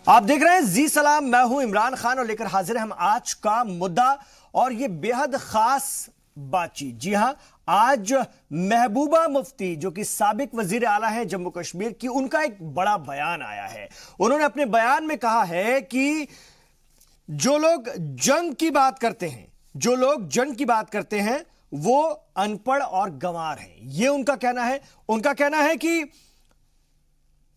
आप देख रहे हैं जी सलाम, मैं हूं इमरान खान और लेकर हाजिर हैं हम आज का मुद्दा और ये बेहद खास बातचीत। जी हां, आज महबूबा मुफ्ती जो कि साबिक वजीर आला है जम्मू कश्मीर की, उनका एक बड़ा बयान आया है। उन्होंने अपने बयान में कहा है कि जो लोग जंग की बात करते हैं वो अनपढ़ और गंवार हैं, ये उनका कहना है। उनका कहना है कि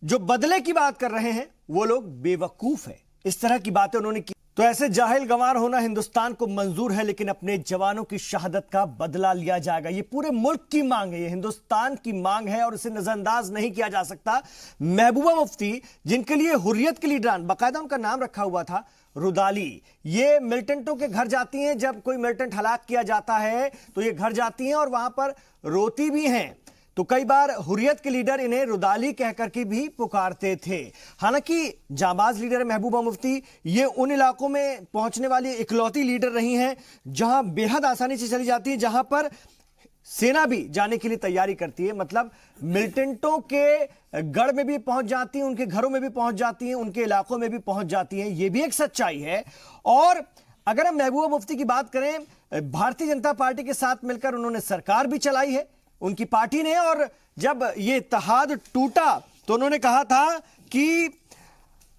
जो बदले की बात कर रहे हैं वो लोग बेवकूफ हैं। इस तरह की बातें उन्होंने की। तो ऐसे जाहिल गंवार होना हिंदुस्तान को मंजूर है, लेकिन अपने जवानों की शहादत का बदला लिया जाएगा। ये पूरे मुल्क की मांग है, ये हिंदुस्तान की मांग है और इसे नजरअंदाज नहीं किया जा सकता। महबूबा मुफ्ती, जिनके लिए हुर्रियत के लीडरान, बाकायदा उनका नाम रखा हुआ था रुदाली, ये मिलिटेंटों के घर जाती हैं। जब कोई मिलिटेंट हलाक किया जाता है तो ये घर जाती हैं और वहां पर रोती भी हैं। तो कई बार हुर्रियत के लीडर इन्हें रुदाली कहकर के भी पुकारते थे। हालांकि जाबाज लीडर महबूबा मुफ्ती, ये उन इलाकों में पहुंचने वाली इकलौती लीडर रही हैं जहां बेहद आसानी से चली जाती है, जहां पर सेना भी जाने के लिए तैयारी करती है। मतलब मिलिटेंटों के गढ़ में भी पहुंच जाती हैं, उनके घरों में भी पहुंच जाती हैं, उनके इलाकों में भी पहुंच जाती हैं। यह भी एक सच्चाई है। और अगर हम महबूबा मुफ्ती की बात करें, भारतीय जनता पार्टी के साथ मिलकर उन्होंने सरकार भी चलाई है, उनकी पार्टी ने। और जब ये इत्तेहाद टूटा तो उन्होंने कहा था कि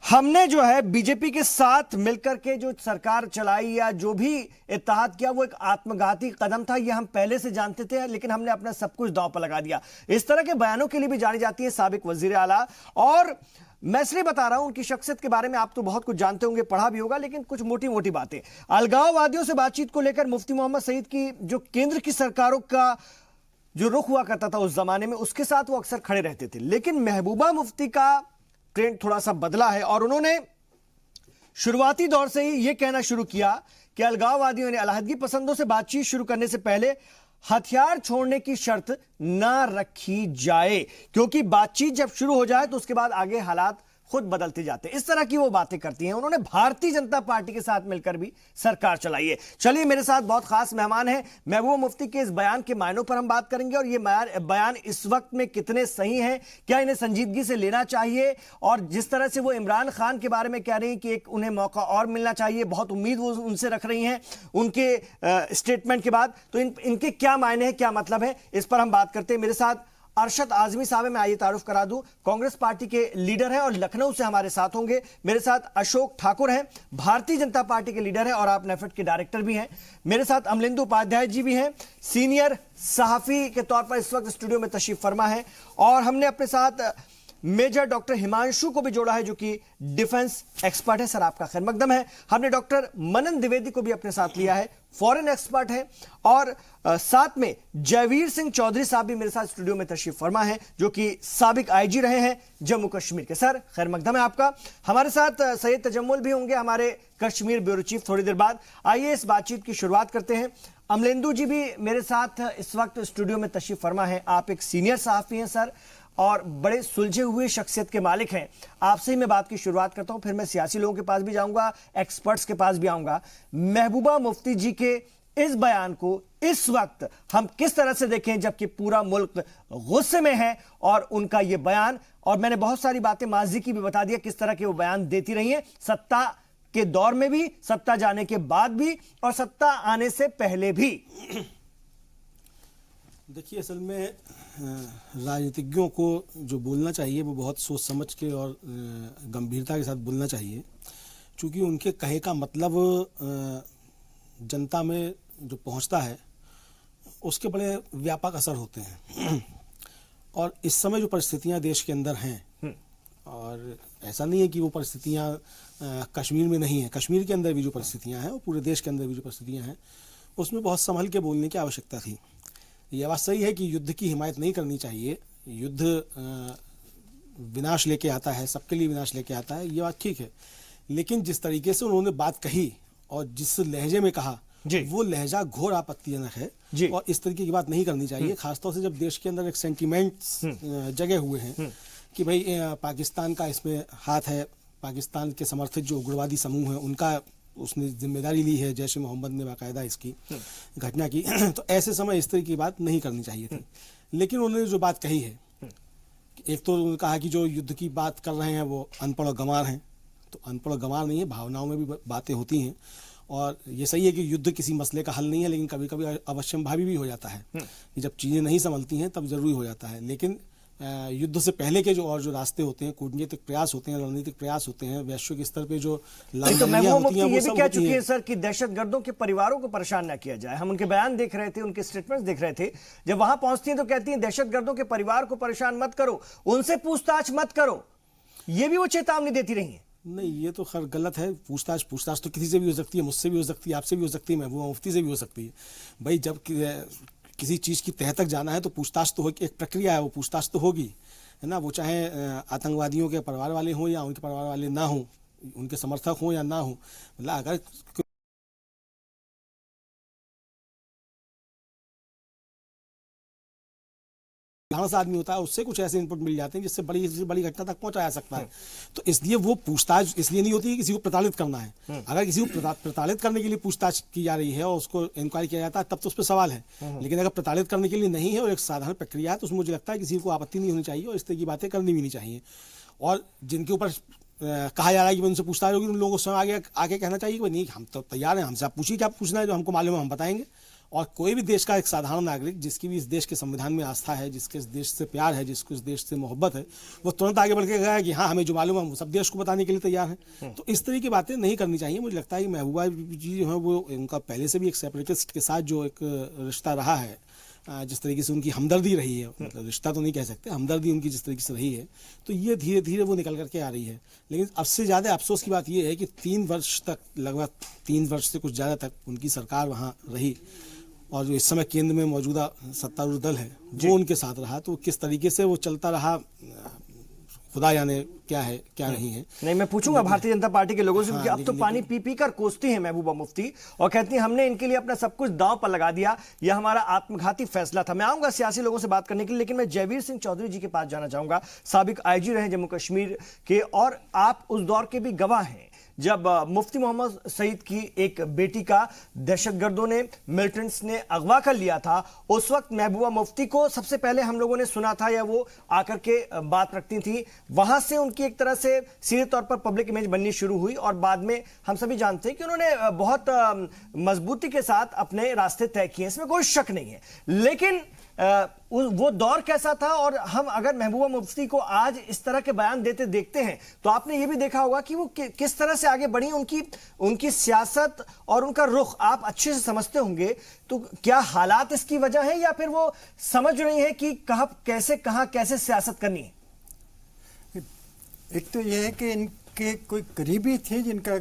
हमने जो है बीजेपी के साथ मिलकर के जो सरकार चलाई या जो भी इत्तेहाद किया वो एक आत्मघाती कदम था, ये हम पहले से जानते थे, लेकिन हमने अपना सब कुछ दांव पर लगा दिया। इस तरह के बयानों के लिए भी जानी जाती है साबिक वजीर आला। और मैं इसलिए बता रहा हूं, उनकी शख्सियत के बारे में आप तो बहुत कुछ जानते होंगे, पढ़ा भी होगा, लेकिन कुछ मोटी मोटी बातें। अलगाववादियों से बातचीत को लेकर मुफ्ती मोहम्मद सईद की जो केंद्र की सरकारों का जो रुख हुआ करता था उस जमाने में, उसके साथ वो अक्सर खड़े रहते थे। लेकिन महबूबा मुफ्ती का ट्रेंड थोड़ा सा बदला है और उन्होंने शुरुआती दौर से ही यह कहना शुरू किया कि अलगाववादियों ने अलहदगी पसंदों से बातचीत शुरू करने से पहले हथियार छोड़ने की शर्त ना रखी जाए, क्योंकि बातचीत जब शुरू हो जाए तो उसके बाद आगे हालात खुद बदलते जाते हैं। इस तरह की वो बातें करती हैं। उन्होंने भारतीय जनता पार्टी के साथ मिलकर भी सरकार चलाई है। चलिए, मेरे साथ बहुत खास मेहमान हैं। महबूबा मुफ्ती के इस बयान के मायनों पर हम बात करेंगे और ये बयान इस वक्त में कितने सही हैं, क्या इन्हें संजीदगी से लेना चाहिए, और जिस तरह से वो इमरान खान के बारे में कह रही हैं कि एक उन्हें मौका और मिलना चाहिए, बहुत उम्मीद वो उनसे रख रही हैं उनके स्टेटमेंट के बाद, तो इनके क्या मायने हैं, क्या मतलब है, इस पर हम बात करते हैं। मेरे साथ अरशद आजमी साहब है, मैं आइए तारुफ करा दूं, कांग्रेस पार्टी के लीडर हैं और लखनऊ से हमारे साथ होंगे। मेरे साथ अशोक ठाकुर हैं, भारतीय जनता पार्टी के लीडर हैं और आप नेफेड के डायरेक्टर भी हैं। मेरे साथ अमलेंदु उपाध्याय जी भी हैं, सीनियर सहाफी के तौर पर इस वक्त स्टूडियो में तशरीफ फरमा है। और हमने अपने साथ मेजर डॉक्टर हिमांशु को भी जोड़ा है जो कि डिफेंस एक्सपर्ट है। सर, आपका खैर मकदम है। हमने डॉक्टर मनन द्विवेदी को भी अपने साथ लिया है, फॉरेन एक्सपर्ट है। और साथ में जयवीर सिंह चौधरी साहब भी मेरे साथ स्टूडियो में तशरीफ फरमा है जो कि साबिक आईजी रहे हैं जम्मू कश्मीर के। सर, खैर मकदम है आपका। हमारे साथ सैयद तजम्मुल भी होंगे, हमारे कश्मीर ब्यूरो चीफ, थोड़ी देर बाद। आइए इस बातचीत की शुरुआत करते हैं। अमलेंदु जी भी मेरे साथ इस वक्त स्टूडियो में तशरीफ फरमा है। आप एक सीनियर सहाफी हैं सर और बड़े सुलझे हुए शख्सियत के मालिक हैं। आपसे ही मैं बात की शुरुआत करता हूं, फिर मैं सियासी लोगों के पास भी जाऊंगा, एक्सपर्ट्स के पास भी आऊंगा। महबूबा मुफ्ती जी के इस बयान को इस वक्त हम किस तरह से देखें, जबकि पूरा मुल्क गुस्से में है और उनका यह बयान, और मैंने बहुत सारी बातें माजी की भी बता दिया किस तरह के वो बयान देती रही हैं, सत्ता के दौर में भी, सत्ता जाने के बाद भी और सत्ता आने से पहले भी। देखिए, असल में राजनीतिज्ञों को जो बोलना चाहिए वो बहुत सोच समझ के और गंभीरता के साथ बोलना चाहिए, क्योंकि उनके कहे का मतलब जनता में जो पहुंचता है उसके बड़े व्यापक असर होते हैं। और इस समय जो परिस्थितियां देश के अंदर हैं, और ऐसा नहीं है कि वो परिस्थितियां कश्मीर में नहीं है, कश्मीर के अंदर भी जो परिस्थितियां हैं और पूरे देश के अंदर भी जो परिस्थितियां हैं, उसमें बहुत संभल के बोलने की आवश्यकता थी। यह बात सही है कि युद्ध की हिमायत नहीं करनी चाहिए, युद्ध विनाश लेके आता है, सबके लिए विनाश लेके आता है, ये बात ठीक है। लेकिन जिस तरीके से उन्होंने बात कही और जिस लहजे में कहा, वो लहजा घोर आपत्तिजनक है और इस तरीके की बात नहीं करनी चाहिए। खासतौर से जब देश के अंदर एक सेंटिमेंट्स जगे हुए हैं कि भाई पाकिस्तान का इसमें हाथ है, पाकिस्तान के समर्थित जो उग्रवादी समूह हैं उनका उसने जिम्मेदारी ली है, जैश ए मोहम्मद ने बाकायदा इसकी घटना की। तो ऐसे समय इस तरह की बात नहीं करनी चाहिए थी। लेकिन उन्होंने जो बात कही है, एक तो उन्होंने कहा कि जो युद्ध की बात कर रहे हैं वो अनपढ़ और गंवार हैं, तो अनपढ़ और गंवार नहीं है, भावनाओं में भी बातें होती हैं। और ये सही है कि युद्ध किसी मसले का हल नहीं है, लेकिन कभी कभी अवश्यंभावी भी हो जाता है कि जब चीज़ें नहीं संभलती हैं तब जरूरी हो जाता है। लेकिन युद्ध से पहले के जो रास्ते होते हैं, कूटनीतिक प्रयास होते हैं, रणनीतिक प्रयास होते हैं, वैश्विक स्तर पे जो लामबंदियां होती हैं, वो सब कह चुकी है सर कि दहशतगर्दों के परिवारों को परेशान ना किया जाए। हम उनके बयान देख रहे थे, उनके स्टेटमेंट्स देख रहे थे, जब वहां पहुंचती हैं तो कहती हैं दहशतगर्दों के परिवार को परेशान मत करो, उनसे पूछताछ मत करो। ये भी वो चेतावनी देती रही है। नहीं, ये तो खैर गलत है। पूछताछ तो किसी से भी हो सकती है, मुझसे भी हो सकती है, आपसे भी हो सकती है, महबूबा मुफ्ती से भी हो सकती है। भाई जब किसी चीज़ की तह तक जाना है तो पूछताछ तो होगी, एक प्रक्रिया है, वो पूछताछ तो होगी, है ना। वो चाहे आतंकवादियों के परिवार वाले हों या उनके परिवार वाले ना हों, उनके समर्थक हों या ना हों, मतलब अगर सा आदमी होता है उससे कुछ ऐसे इनपुट मिल जाते हैं जिससे बड़ी घटना तक पहुंचाया सकता है। तो इसलिए वो पूछताछ इसलिए नहीं होती कि किसी को प्रताड़ित करना है। अगर किसी को प्रताड़ित करने के लिए पूछताछ की जा रही है और उसको इंक्वायरी किया जाता है तब तो उस पर सवाल है। लेकिन अगर प्रताड़ित करने के लिए नहीं है और एक साधारण प्रक्रिया है तो उसमें मुझे लगता है किसी को आपत्ति नहीं होनी चाहिए और इस तरह की बातें करनी भी नहीं चाहिए। और जिनके ऊपर कहा जा रहा है कि उनसे पूछताछ होगी, उन लोगों को आगे कहना चाहिए कि नहीं, हम तो तैयार हैं, हमसे आप पूछिए क्या पूछना है, जो हमको मालूम है हम बताएंगे। और कोई भी देश का एक साधारण नागरिक जिसकी भी इस देश के संविधान में आस्था है, जिसके इस देश से प्यार है, जिसको इस देश से मोहब्बत है, वो तुरंत आगे बढ़ के कहा कि हाँ हमें जो मालूम है हम सब देश को बताने के लिए तैयार हैं। तो इस तरह की बातें नहीं करनी चाहिए। मुझे लगता है कि महबूबा जी जो है वो उनका पहले से भी एक सेपरेटिस्ट के साथ जो एक रिश्ता रहा है, जिस तरीके से उनकी हमदर्दी रही है, मतलब रिश्ता तो नहीं कह सकते, हमदर्दी उनकी जिस तरीके से रही है, तो ये धीरे धीरे वो निकल करके आ रही है। लेकिन अब से ज़्यादा अफसोस की बात ये है कि 3 वर्ष तक, लगभग 3 वर्ष से कुछ ज़्यादा तक उनकी सरकार वहाँ रही और जो इस समय केंद्र में मौजूदा सत्तारूढ़ दल है वो उनके साथ रहा। तो किस तरीके से वो चलता रहा खुदा जाने क्या है क्या नहीं है। नहीं, मैं पूछूंगा भारतीय जनता पार्टी के लोगों से, क्योंकि अब तो पानी पी पी कर कोसती हैं महबूबा मुफ्ती और कहती हैं हमने इनके लिए अपना सब कुछ दांव पर लगा दिया, यह हमारा आत्मघाती फैसला था। मैं आऊंगा सियासी लोगों से बात करने के लिए, लेकिन मैं जयवीर सिंह चौधरी जी के पास जाना चाहूंगा। साबिक आईजी रहे जम्मू कश्मीर के और आप उस दौर के भी गवाह हैं जब मुफ्ती मोहम्मद सईद की एक बेटी का दहशतगर्दों ने, मिलिटेंट्स ने अगवा कर लिया था। उस वक्त महबूबा मुफ्ती को सबसे पहले हम लोगों ने सुना था या वो आकर के बात रखती थी, वहां से उनकी एक तरह से सीधे तौर पर पब्लिक इमेज बननी शुरू हुई और बाद में हम सभी जानते हैं कि उन्होंने बहुत मजबूती के साथ अपने रास्ते तय किए, इसमें कोई शक नहीं है। लेकिन वो दौर कैसा था, और हम अगर महबूबा मुफ्ती को आज इस तरह के बयान देते देखते हैं तो आपने ये भी देखा होगा कि वो किस तरह से आगे बढ़ी, उनकी सियासत और उनका रुख आप अच्छे से समझते होंगे। तो क्या हालात इसकी वजह है या फिर वो समझ रही है कि कहां कैसे सियासत करनी है? एक तो ये है कि इनके कोई करीबी थे जिनका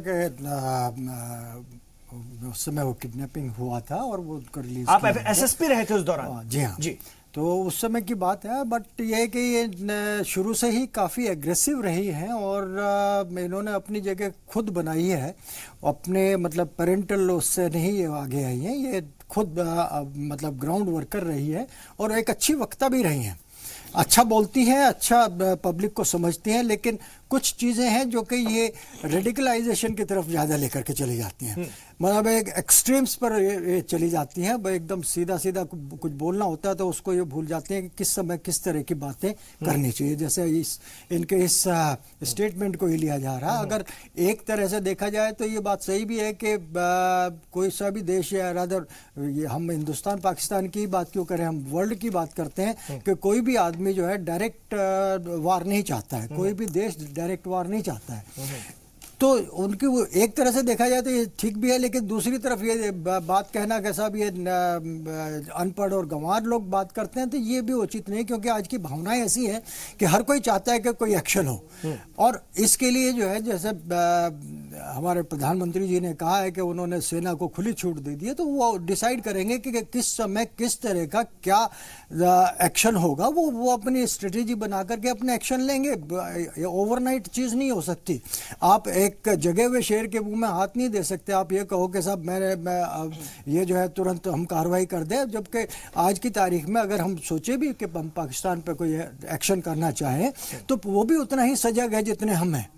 उस समय वो किडनैपिंग हुआ था और वो उनको रिलीज, आप एसएसपी रहे थे उस दौरान? जी हाँ जी। तो उस समय की बात है, बट ये है कि ये शुरू से ही काफ़ी एग्रेसिव रही हैं और इन्होंने अपनी जगह खुद बनाई है, अपने मतलब पेरेंटल उससे नहीं आगे आई हैं, ये खुद मतलब ग्राउंड वर्कर रही है और एक अच्छी वक्ता भी रही हैं। अच्छा बोलती हैं, अच्छा पब्लिक को समझती हैं, लेकिन कुछ चीज़ें हैं जो कि ये रेडिकलाइजेशन की तरफ ज़्यादा लेकर के चली जाती हैं, मतलब एक एक्सट्रीम्स पर ये चली जाती हैं। एकदम सीधा सीधा कुछ बोलना होता है तो उसको ये भूल जाते हैं कि किस समय किस तरह की बातें करनी चाहिए। जैसे इनके इस स्टेटमेंट को ही लिया जा रहा है, अगर एक तरह से देखा जाए तो ये बात सही भी है कि कोई सा भी देश या रादर, ये हम हिंदुस्तान पाकिस्तान की बात क्यों करें, हम वर्ल्ड की बात करते हैं कि कोई भी आदमी जो है डायरेक्ट वार नहीं चाहता है, कोई भी देश डायरेक्ट वार नहीं चाहता है। तो उनकी वो एक तरह से देखा जाए तो ये ठीक भी है, लेकिन दूसरी तरफ ये बात कहना कैसा भी है, अनपढ़ और गंवार लोग बात करते हैं तो ये भी उचित नहीं, क्योंकि आज की भावनाएं ऐसी हैं कि हर कोई चाहता है कि कोई एक्शन हो। और इसके लिए जो है, जैसे हमारे प्रधानमंत्री जी ने कहा है कि उन्होंने सेना को खुली छूट दे दी है, तो वो डिसाइड करेंगे कि किस समय किस तरह का क्या एक्शन होगा, वो अपनी स्ट्रेटेजी बना करके अपने एक्शन लेंगे। ओवरनाइट चीज़ नहीं हो सकती। आप एक जगह हुए शेर के मुंह में हाथ नहीं दे सकते। आप ये कहो कि साहब मैं ये जो है तुरंत हम कार्रवाई कर दें, जबकि आज की तारीख में अगर हम सोचे भी कि हम पाकिस्तान पे कोई एक्शन करना चाहें तो वो भी उतना ही सजग है जितने हम हैं।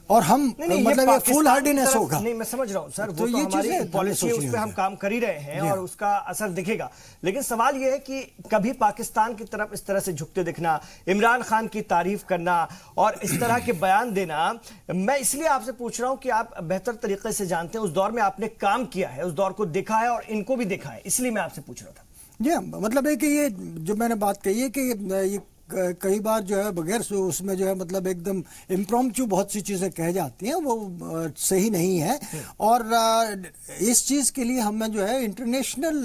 और हम नहीं, मतलब ये फुल हार्डीनेस होगा। नहीं, मैं समझ रहा हूं सर, तो वो तो ये हमारी पॉलिसी है, उस पर हम काम कर ही रहे हैं और उसका असर दिखेगा। लेकिन सवाल ये है कि कभी पाकिस्तान की तरफ इस तरह से झुकते दिखना, इमरान खान की तारीफ करना और इस तरह के बयान देना, मैं इसलिए आपसे पूछ रहा हूं कि आप बेहतर तरीके से जानते हैं, उस दौर में आपने काम किया है, उस दौर को देखा है और इनको भी देखा है, इसलिए मैं आपसे पूछ रहा था। जी, मतलब है कि ये जो मैंने बात कही है कि ये कई बार जो है बगैर उसमें जो है मतलब एकदम इम्प्रॉम्प्चू बहुत सी चीज़ें कह जाती हैं, वो सही नहीं है। और इस चीज़ के लिए हमें जो है इंटरनेशनल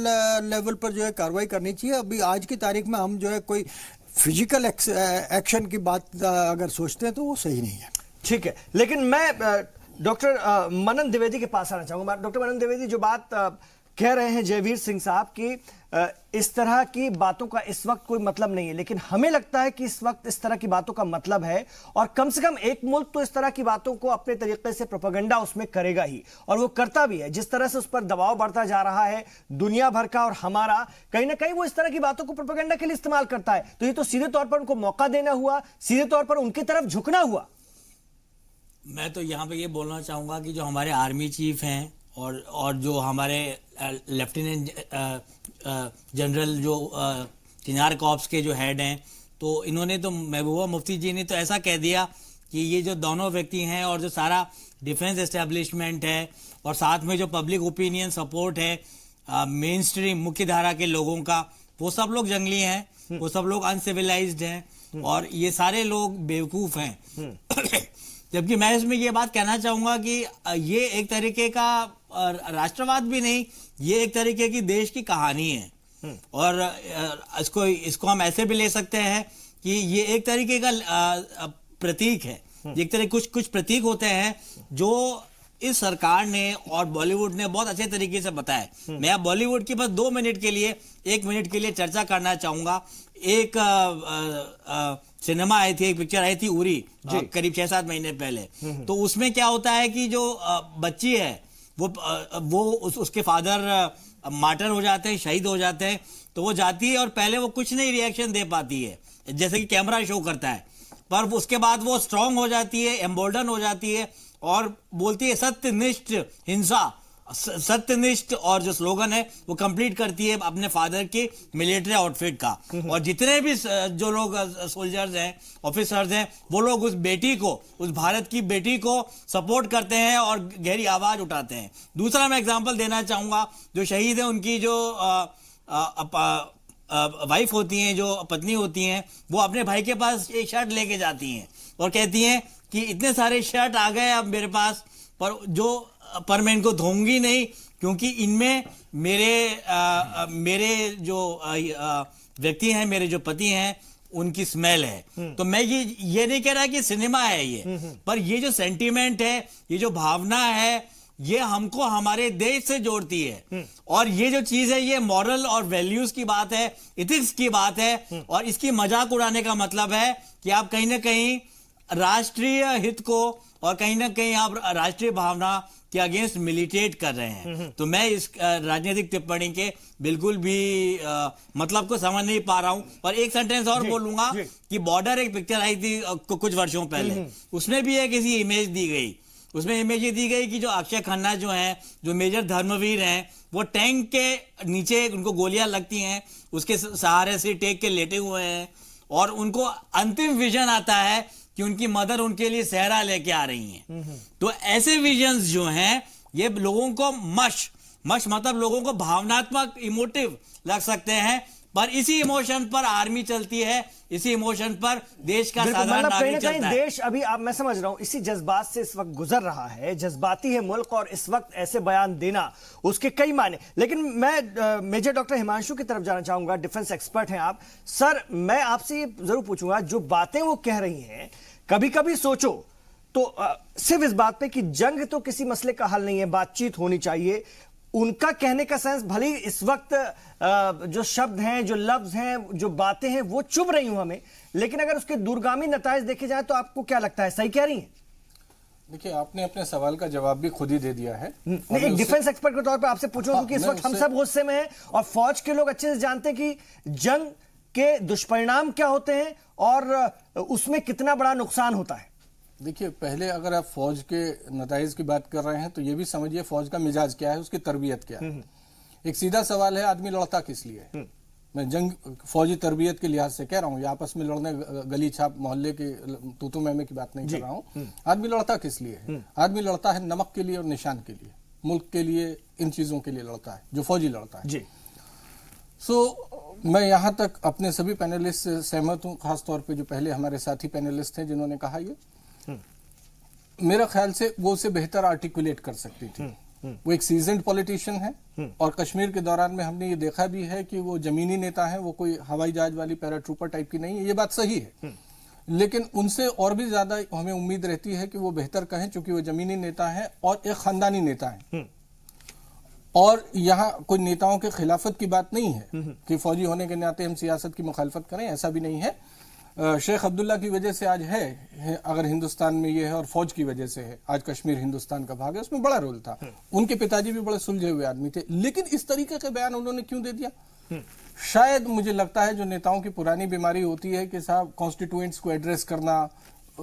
लेवल पर जो है कार्रवाई करनी चाहिए। अभी आज की तारीख में हम जो है कोई फिजिकल एक्शन की बात अगर सोचते हैं तो वो सही नहीं है। ठीक है, लेकिन मैं डॉक्टर मनन द्विवेदी के पास आना चाहूंगा। डॉक्टर मनन द्विवेदी, जो बात कह रहे हैं जयवीर सिंह साहब की, इस तरह की बातों का इस वक्त कोई मतलब नहीं है, लेकिन हमें लगता है कि इस वक्त इस तरह की बातों का मतलब है और कम से कम एक मुल्क तो इस तरह की बातों को अपने तरीके से प्रोपेगेंडा उसमें करेगा ही, और वो करता भी है। जिस तरह से उस पर दबाव बढ़ता जा रहा है दुनिया भर का और हमारा, कहीं ना कहीं वो इस तरह की बातों को प्रोपेगेंडा के लिए इस्तेमाल करता है। तो ये तो सीधे तौर पर उनको मौका देना हुआ, सीधे तौर पर उनकी तरफ झुकना हुआ। मैं तो यहाँ पे ये बोलना चाहूँगा कि जो हमारे आर्मी चीफ हैं और जो हमारे लेफ्टिनेंट जनरल जो चिनार कॉर्प्स के जो हेड हैं, तो इन्होंने तो महबूबा मुफ्ती जी ने तो ऐसा कह दिया कि ये जो दोनों व्यक्ति हैं और जो सारा डिफेंस एस्टेब्लिशमेंट है और साथ में जो पब्लिक ओपिनियन सपोर्ट है मेन स्ट्रीम मुख्य धारा के लोगों का, वो सब लोग जंगली हैं, वो सब लोग अनसिविलाइज्ड हैं और ये सारे लोग बेवकूफ़ हैं। जबकि मैं इसमें ये बात कहना चाहूँगा कि ये एक तरीके का राष्ट्रवाद भी नहीं, ये एक तरीके की देश की कहानी है। और इसको हम ऐसे भी ले सकते हैं कि ये एक तरीके का प्रतीक है। एक तरह कुछ प्रतीक होते हैं जो इस सरकार ने और बॉलीवुड ने बहुत अच्छे तरीके से बताया। मैं अब बॉलीवुड की बस 2 मिनट के लिए 1 मिनट के लिए चर्चा करना चाहूँगा। एक सिनेमा आई थी, एक पिक्चर आई थी उरी, करीब 6-7 महीने पहले। तो उसमें क्या होता है कि जो बच्ची है वो उसके फादर मार्टर हो जाते हैं, शहीद हो जाते हैं, तो वो जाती है और पहले वो कुछ नहीं रिएक्शन दे पाती है, जैसे कि कैमरा शो करता है, पर उसके बाद वो स्ट्रांग हो जाती है, एम्बोल्डन हो जाती है और बोलती है सत्यनिष्ठ हिंसा, सत्यनिष्ठ, और जो स्लोगन है वो कंप्लीट करती है अपने फादर की मिलिट्री आउटफिट का। और जितने भी जो लोग सोल्जर्स हैं, ऑफिसर्स हैं, वो लोग उस बेटी को, उस भारत की बेटी को सपोर्ट करते हैं और गहरी आवाज उठाते हैं। दूसरा मैं एग्जांपल देना चाहूँगा, जो शहीद है उनकी जो वाइफ होती हैं, जो पत्नी होती हैं, वो अपने भाई के पास एक शर्ट लेके जाती हैं और कहती हैं कि इतने सारे शर्ट आ गए अब मेरे पास, पर मैं इनको धोऊंगी नहीं, क्योंकि इनमें मेरे जो व्यक्ति हैं, मेरे जो पति हैं, उनकी स्मेल है। तो मैं ये नहीं कह रहा कि सिनेमा है ये, पर ये जो सेंटीमेंट है, ये जो भावना है, ये हमको हमारे देश से जोड़ती है। और ये जो चीज है, ये मॉरल और वैल्यूज की बात है, इथिक्स की बात है, और इसकी मजाक उड़ाने का मतलब है कि आप कहीं ना कहीं राष्ट्रीय हित को और कहीं ना कहीं आप राष्ट्रीय भावना के अगेंस्ट मिलिटेट कर रहे हैं। तो मैं इस राजनीतिक टिप्पणी के बिल्कुल भी मतलब को समझ नहीं पा रहा हूं। और एक सेंटेंस और बोलूंगा कि बॉर्डर एक पिक्चर आई थी कुछ वर्षों पहले, उसमें भी एक ऐसी इमेज दी गई। उसमें इमेज ये दी गई कि जो अक्षय खन्ना जो हैं, जो मेजर धर्मवीर हैं, वो टैंक के नीचे उनको गोलियां लगती हैं, उसके सहारे से टेक के लेटे हुए हैं और उनको अंतिम विजन आता है कि उनकी मदर उनके लिए सहरा लेके आ रही हैं। तो ऐसे विजन्स जो हैं, ये लोगों को मश मतलब लोगों को भावनात्मक इमोटिव लग सकते हैं, पर इसी इमोशन पर आर्मी चलती है, इसी इमोशन पर देश का साधारण नागरिक चलता है। देश अभी मैं समझ रहा हूं इसी जज्बात से इस वक्त गुजर रहा है, जज्बाती है मुल्क, और इस वक्त ऐसे बयान देना उसके कई माने। लेकिन मैं मेजर डॉक्टर हिमांशु की तरफ जाना चाहूंगा, डिफेंस एक्सपर्ट हैं आप। सर, मैं आपसे ये जरूर पूछूंगा, जो बातें वो कह रही हैं, कभी कभी सोचो तो सिर्फ इस बात पे कि जंग तो किसी मसले का हल नहीं है, बातचीत होनी चाहिए, उनका कहने का सेंस, भले ही इस वक्त जो शब्द हैं, जो लफ्ज हैं, जो बातें हैं, वो चुभ रही हूं हमें, लेकिन अगर उसके दूरगामी नताइज देखे जाए तो आपको क्या लगता है, सही कह रही हैं? देखिए, आपने अपने सवाल का जवाब भी खुद ही दे दिया है। एक डिफेंस एक्सपर्ट के तौर पर आपसे पूछूं, क्योंकि इस वक्त हम सब गुस्से में हैं और फौज के लोग अच्छे से जानते हैं कि जंग के दुष्परिणाम क्या होते हैं और उसमें कितना बड़ा नुकसान होता है। देखिए, पहले अगर आप फौज के नताइज की बात कर रहे हैं तो ये भी समझिए फौज का मिजाज क्या है, उसकी तरबियत क्या है। एक सीधा सवाल है, आदमी लड़ता किस लिए? मैं जंग फौजी तरबियत के लिहाज से कह रहा हूँ, ये आपस में लड़ने गली छाप मोहल्ले के तूतू मैमे की बात नहीं कर रहा हूँ। आदमी लड़ता किस लिए है? आदमी लड़ता है नमक के लिए और निशान के लिए, मुल्क के लिए, इन चीजों के लिए लड़ता है जो फौजी लड़ता है। मैं यहाँ तक अपने सभी पैनलिस्ट से सहमत हूँ, खासतौर पे जो पहले हमारे साथी पैनलिस्ट थे जिन्होंने कहा ये, मेरा ख्याल से वो उसे बेहतर आर्टिकुलेट कर सकती थी। वो एक सीजन्ड पॉलिटिशियन है और कश्मीर के दौरान में हमने ये देखा भी है कि वो जमीनी नेता है, वो कोई हवाई जहाज वाली पैराट्रूपर टाइप की नहीं है, ये बात सही है। लेकिन उनसे और भी ज्यादा हमें उम्मीद रहती है कि वो बेहतर कहें, क्योंकि वो जमीनी नेता है और एक खानदानी नेता है। और यहाँ कोई नेताओं के खिलाफत की बात नहीं है कि फौजी होने के नाते हम सियासत की मुखालफत करें, ऐसा भी नहीं है। शेख अब्दुल्ला की वजह से आज है अगर हिंदुस्तान में ये है, और फौज की वजह से है आज कश्मीर हिंदुस्तान का भाग है, उसमें बड़ा रोल था। उनके पिताजी भी बड़े सुलझे हुए आदमी थे, लेकिन इस तरीके के बयान उन्होंने क्यों दे दिया? शायद मुझे लगता है जो नेताओं की पुरानी बीमारी होती है कि साहब कॉन्स्टिट्यूएंट्स को एड्रेस करना,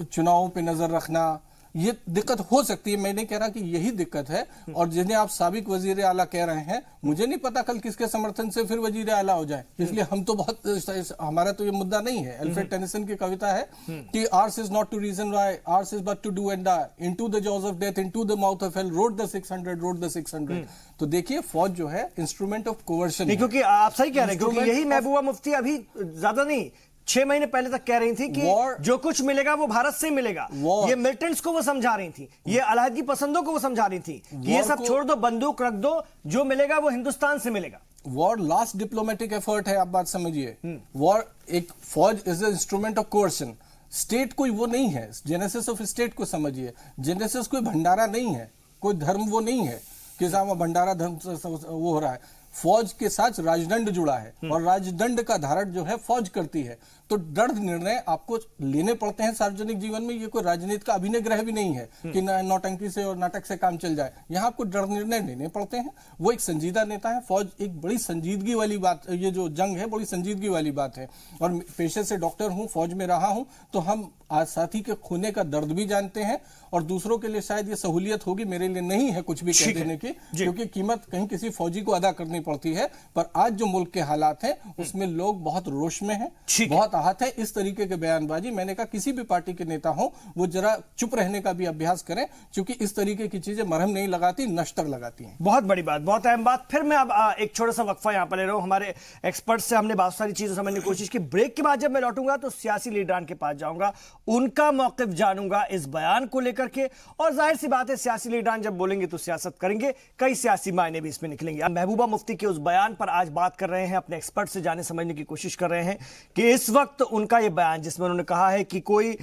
चुनावों पे नजर रखना, ये दिक्कत हो सकती है। मैं नहीं कह रहा कि यही दिक्कत है। और जिन्हें आप साबिक वजीर आला कह रहे हैं, मुझे नहीं पता कल किसके समर्थन से फिर वजीर आला हो जाए, इसलिए हम तो बहुत, हमारा तो ये मुद्दा नहीं है। अल्फ्रेड टेनिसन की कविता है कि theirs is not to reason why, theirs is but to do and die, into the jaws of death, into the mouth of hell, rode the 600। तो देखिए फौज जो है इंस्ट्रूमेंट ऑफ कोवर्शन है। क्योंकि आप सही कह रहे हैं, क्योंकि यही महबूबा मुफ्ती अभी ज्यादा नहीं 6 महीने पहले तक कह रही थी कि जो कुछ मिलेगा वो भारत से मिलेगा। ये मिलिटेंट्स को वो समझा रही थी, ये अलहदगी पसंदों को वो समझा रही थी कि ये सब छोड़ दो, बंदूक रख दो, जो मिलेगा वो हिंदुस्तान से मिलेगा। वॉर लास्ट डिप्लोमेटिक एफर्ट है, आप बात समझिए। वॉर एक फौज इज इंस्ट्रूमेंट ऑफ कोर्सन। स्टेट कोई वो नहीं है, जेनेसिस ऑफ स्टेट को समझिए। जेनेसिस कोई भंडारा नहीं है, कोई धर्म वो नहीं है कि साहब भंडारा धर्म वो हो रहा है। फौज के साथ राजदंड जुड़ा है और राजदंड का धारण जो है फौज करती है। तो दृढ़ निर्णय आपको लेने पड़ते हैं सार्वजनिक जीवन में। ये कोई राजनीति का अभिनय ग्रह भी नहीं है कि नौटंकी से और नाटक से काम चल जाए। यहाँ आपको दृढ़ निर्णय लेने पड़ते हैं। वो एक संजीदा नेता है। फौज एक बड़ी संजीदगी वाली बात, ये जो जंग है बड़ी संजीदगी वाली बात है। और पेशे से डॉक्टर हूँ, फौज में रहा हूँ, तो हम आज साथी के खोने का दर्द भी जानते हैं। और दूसरों के लिए शायद ये सहूलियत होगी, मेरे लिए नहीं है कुछ भी कह देने की, क्योंकि कीमत कहीं किसी फौजी को अदा करनी पड़ती है। पर आज जो मुल्क के हालात हैं उसमें लोग बहुत रोष में हैं, बहुत आहत है। इस तरीके के बयानबाजी, मैंने कहा किसी भी पार्टी के नेता हो वो जरा चुप रहने का भी अभ्यास करें, क्योंकि इस तरीके की चीजें मरहम नहीं लगाती, नश्तर लगाती हैं। बहुत बड़ी बात, बहुत अहम बात। फिर मैं अब एक छोटा सा वक्फा यहां पर ले रहा हूं। हमारे एक्सपर्ट से हमने बहुत सारी चीजें समझने की कोशिश की। ब्रेक के बाद जब मैं लौटूंगा तो सियासी लीडरान के पास जाऊंगा, उनका मौकिफ जानूंगा इस बयान को लेकर के। और जाहिर सी बात है, सियासी लीडरान जब बोलेंगे तो सियासत करेंगे, कई सियासी मायने भी इसमें निकलेंगे। महबूबा मुफ्ती के उस बयान पर आज बात कर रहे हैं, अपने एक्सपर्ट से जाने समझने की कोशिश कर रहे हैं कि इस वक्त उनका यह बयान जिसमें उन्होंने कहा है कि कोई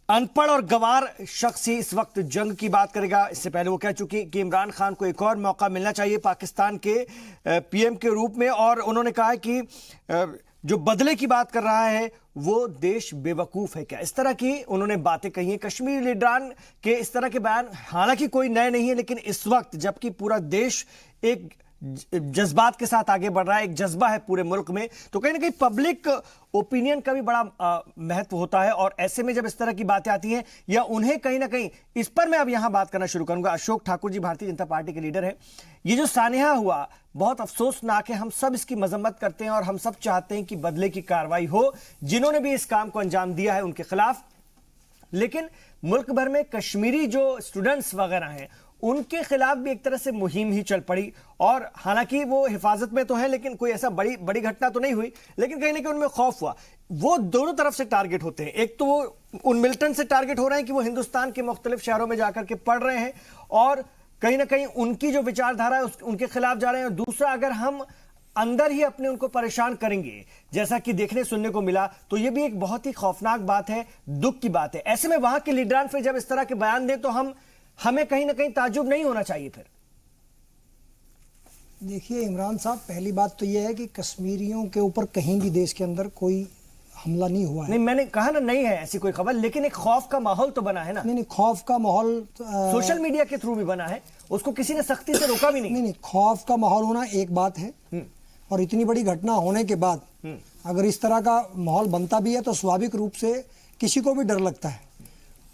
अनपढ़ और गंवार शख्स ही इस वक्त जंग की बात करेगा। इससे पहले वो कह चुकी कि इमरान खान को एक और मौका मिलना चाहिए पाकिस्तान के पीएम के रूप में। और उन्होंने कहा है कि जो बदले की बात कर रहा है वो देश बेवकूफ है क्या, इस तरह की उन्होंने बातें कही हैं। कश्मीरी लीडरान के इस तरह के बयान हालांकि कोई नए नहीं है, लेकिन इस वक्त जबकि पूरा देश एक जज्बात के साथ आगे बढ़ रहा है, एक जज्बा है पूरे मुल्क में, तो कहीं ना कहीं पब्लिक ओपिनियन का भी बड़ा महत्व होता है। और ऐसे में जब इस तरह की बातें आती हैं या उन्हें कहीं ना कहीं, इस पर मैं अब यहां बात करना शुरू करूंगा। अशोक ठाकुर जी भारतीय जनता पार्टी के लीडर हैं। ये जो सानेहा हुआ बहुत अफसोसनाक है, हम सब इसकी मजम्मत करते हैं और हम सब चाहते हैं कि बदले की कार्रवाई हो जिन्होंने भी इस काम को अंजाम दिया है उनके खिलाफ। लेकिन मुल्क भर में कश्मीरी जो स्टूडेंट्स वगैरह हैं उनके खिलाफ भी एक तरह से मुहिम ही चल पड़ी। और हालांकि वो हिफाजत में तो है, लेकिन कोई ऐसा बड़ी घटना तो नहीं हुई, लेकिन कहीं ना कहीं उनमें खौफ हुआ। वो दोनों तरफ से टारगेट होते हैं। एक तो वो उन मिलिटेंट से टारगेट हो रहे हैं कि वो हिंदुस्तान के मुख्तलिफ शहरों में जाकर के पढ़ रहे हैं और कहीं ना कहीं उनकी जो विचारधारा है उनके खिलाफ जा रहे हैं। और दूसरा, अगर हम अंदर ही अपने उनको परेशान करेंगे जैसा कि देखने सुनने को मिला, तो ये भी एक बहुत ही खौफनाक बात है, दुख की बात है। ऐसे में वहां के लीडरान फिर जब इस तरह के बयान दें तो हमें कहीं ना कहीं ताज्जुब नहीं होना चाहिए। फिर देखिए इमरान साहब, पहली बात तो यह है कि कश्मीरियों के ऊपर कहीं भी देश के अंदर कोई हमला नहीं हुआ है। नहीं, मैंने कहा ना नहीं है ऐसी कोई खबर, लेकिन एक खौफ का माहौल तो बना है ना। नहीं, खौफ का माहौल सोशल मीडिया के थ्रू भी बना है, उसको किसी ने सख्ती से रोका भी नहीं। नहीं, खौफ का माहौल होना एक बात है, और इतनी बड़ी घटना होने के बाद अगर इस तरह का माहौल बनता भी है तो स्वाभाविक रूप से किसी को भी डर लगता है।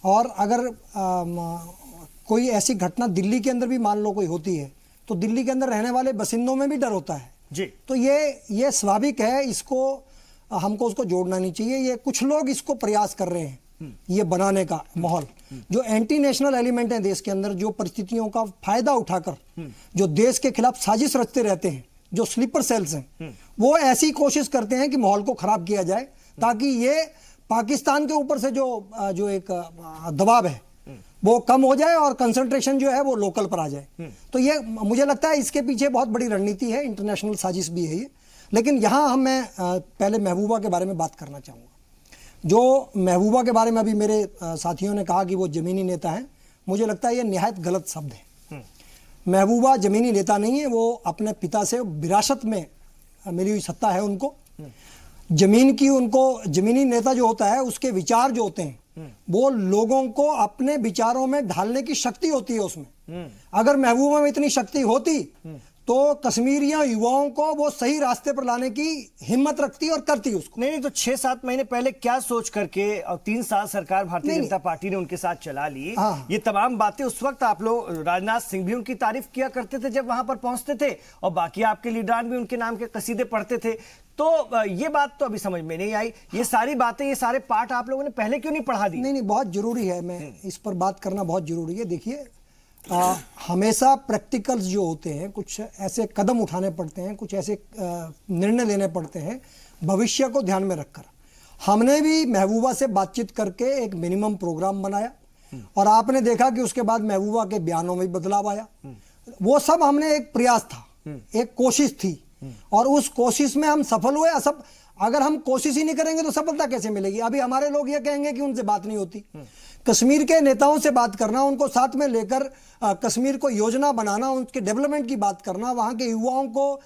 और अगर कोई ऐसी घटना दिल्ली के अंदर भी मान लो कोई होती है तो दिल्ली के अंदर रहने वाले बासिंदों में भी डर होता है जी। तो ये स्वाभाविक है, इसको हमको उसको जोड़ना नहीं चाहिए। ये कुछ लोग इसको प्रयास कर रहे हैं ये बनाने का माहौल, जो एंटी नेशनल एलिमेंट है देश के अंदर, जो परिस्थितियों का फायदा उठाकर जो देश के खिलाफ साजिश रचते रहते हैं, जो स्लीपर सेल्स हैं, वो ऐसी कोशिश करते हैं कि माहौल को खराब किया जाए ताकि ये पाकिस्तान के ऊपर से जो एक दबाव है वो कम हो जाए और कंसंट्रेशन जो है वो लोकल पर आ जाए। तो ये मुझे लगता है इसके पीछे बहुत बड़ी रणनीति है, इंटरनेशनल साजिश भी है ये। लेकिन यहाँ मैं पहले महबूबा के बारे में बात करना चाहूँगा। जो महबूबा के बारे में अभी मेरे साथियों ने कहा कि वो ज़मीनी नेता हैं, मुझे लगता है ये निहायत गलत शब्द है। महबूबा ज़मीनी नेता नहीं है, वो अपने पिता से विरासत में मिली हुई सत्ता है उनको। ज़मीन की उनको ज़मीनी नेता जो होता है उसके विचार जो होते हैं वो लोगों को अपने विचारों में ढालने की शक्ति होती है उसमें। अगर महबूबा में इतनी शक्ति होती तो कश्मीरियों युवाओं को वो सही रास्ते पर लाने की हिम्मत रखती और करती उसको। नहीं तो 6-7 महीने पहले क्या सोच करके और 3 साल सरकार भारतीय जनता पार्टी ने उनके साथ चला ली। हाँ। ये तमाम बातें उस वक्त आप लोग, राजनाथ सिंह भी उनकी तारीफ किया करते थे जब वहां पर पहुंचते थे और बाकी आपके लीडरान भी उनके नाम के कसीदे पढ़ते थे। तो ये बात तो अभी समझ में नहीं आई। ये सारी बातें, ये सारे पाठ आप लोगों ने पहले क्यों नहीं पढ़ा दी? नहीं, बहुत जरूरी है, मैं इस पर बात करना बहुत जरूरी है। देखिए, हमेशा प्रैक्टिकल्स जो होते हैं, कुछ ऐसे कदम उठाने पड़ते हैं, कुछ ऐसे निर्णय लेने पड़ते हैं भविष्य को ध्यान में रखकर। हमने भी महबूबा से बातचीत करके एक मिनिमम प्रोग्राम बनाया और आपने देखा कि उसके बाद महबूबा के बयानों में बदलाव आया। वो सब हमने एक प्रयास था, एक कोशिश थी और उस कोशिश में हम सफल हुए। अगर हम कोशिश ही नहीं करेंगे तो सफलता कैसे मिलेगी? अभी हमारे लोग ये कहेंगे कि उनसे बात नहीं होती। कश्मीर के नेताओं से बात करना, उनको साथ में लेकर कश्मीर को योजना बनाना, उनके डेवलपमेंट की बात करना, वहां के युवाओं को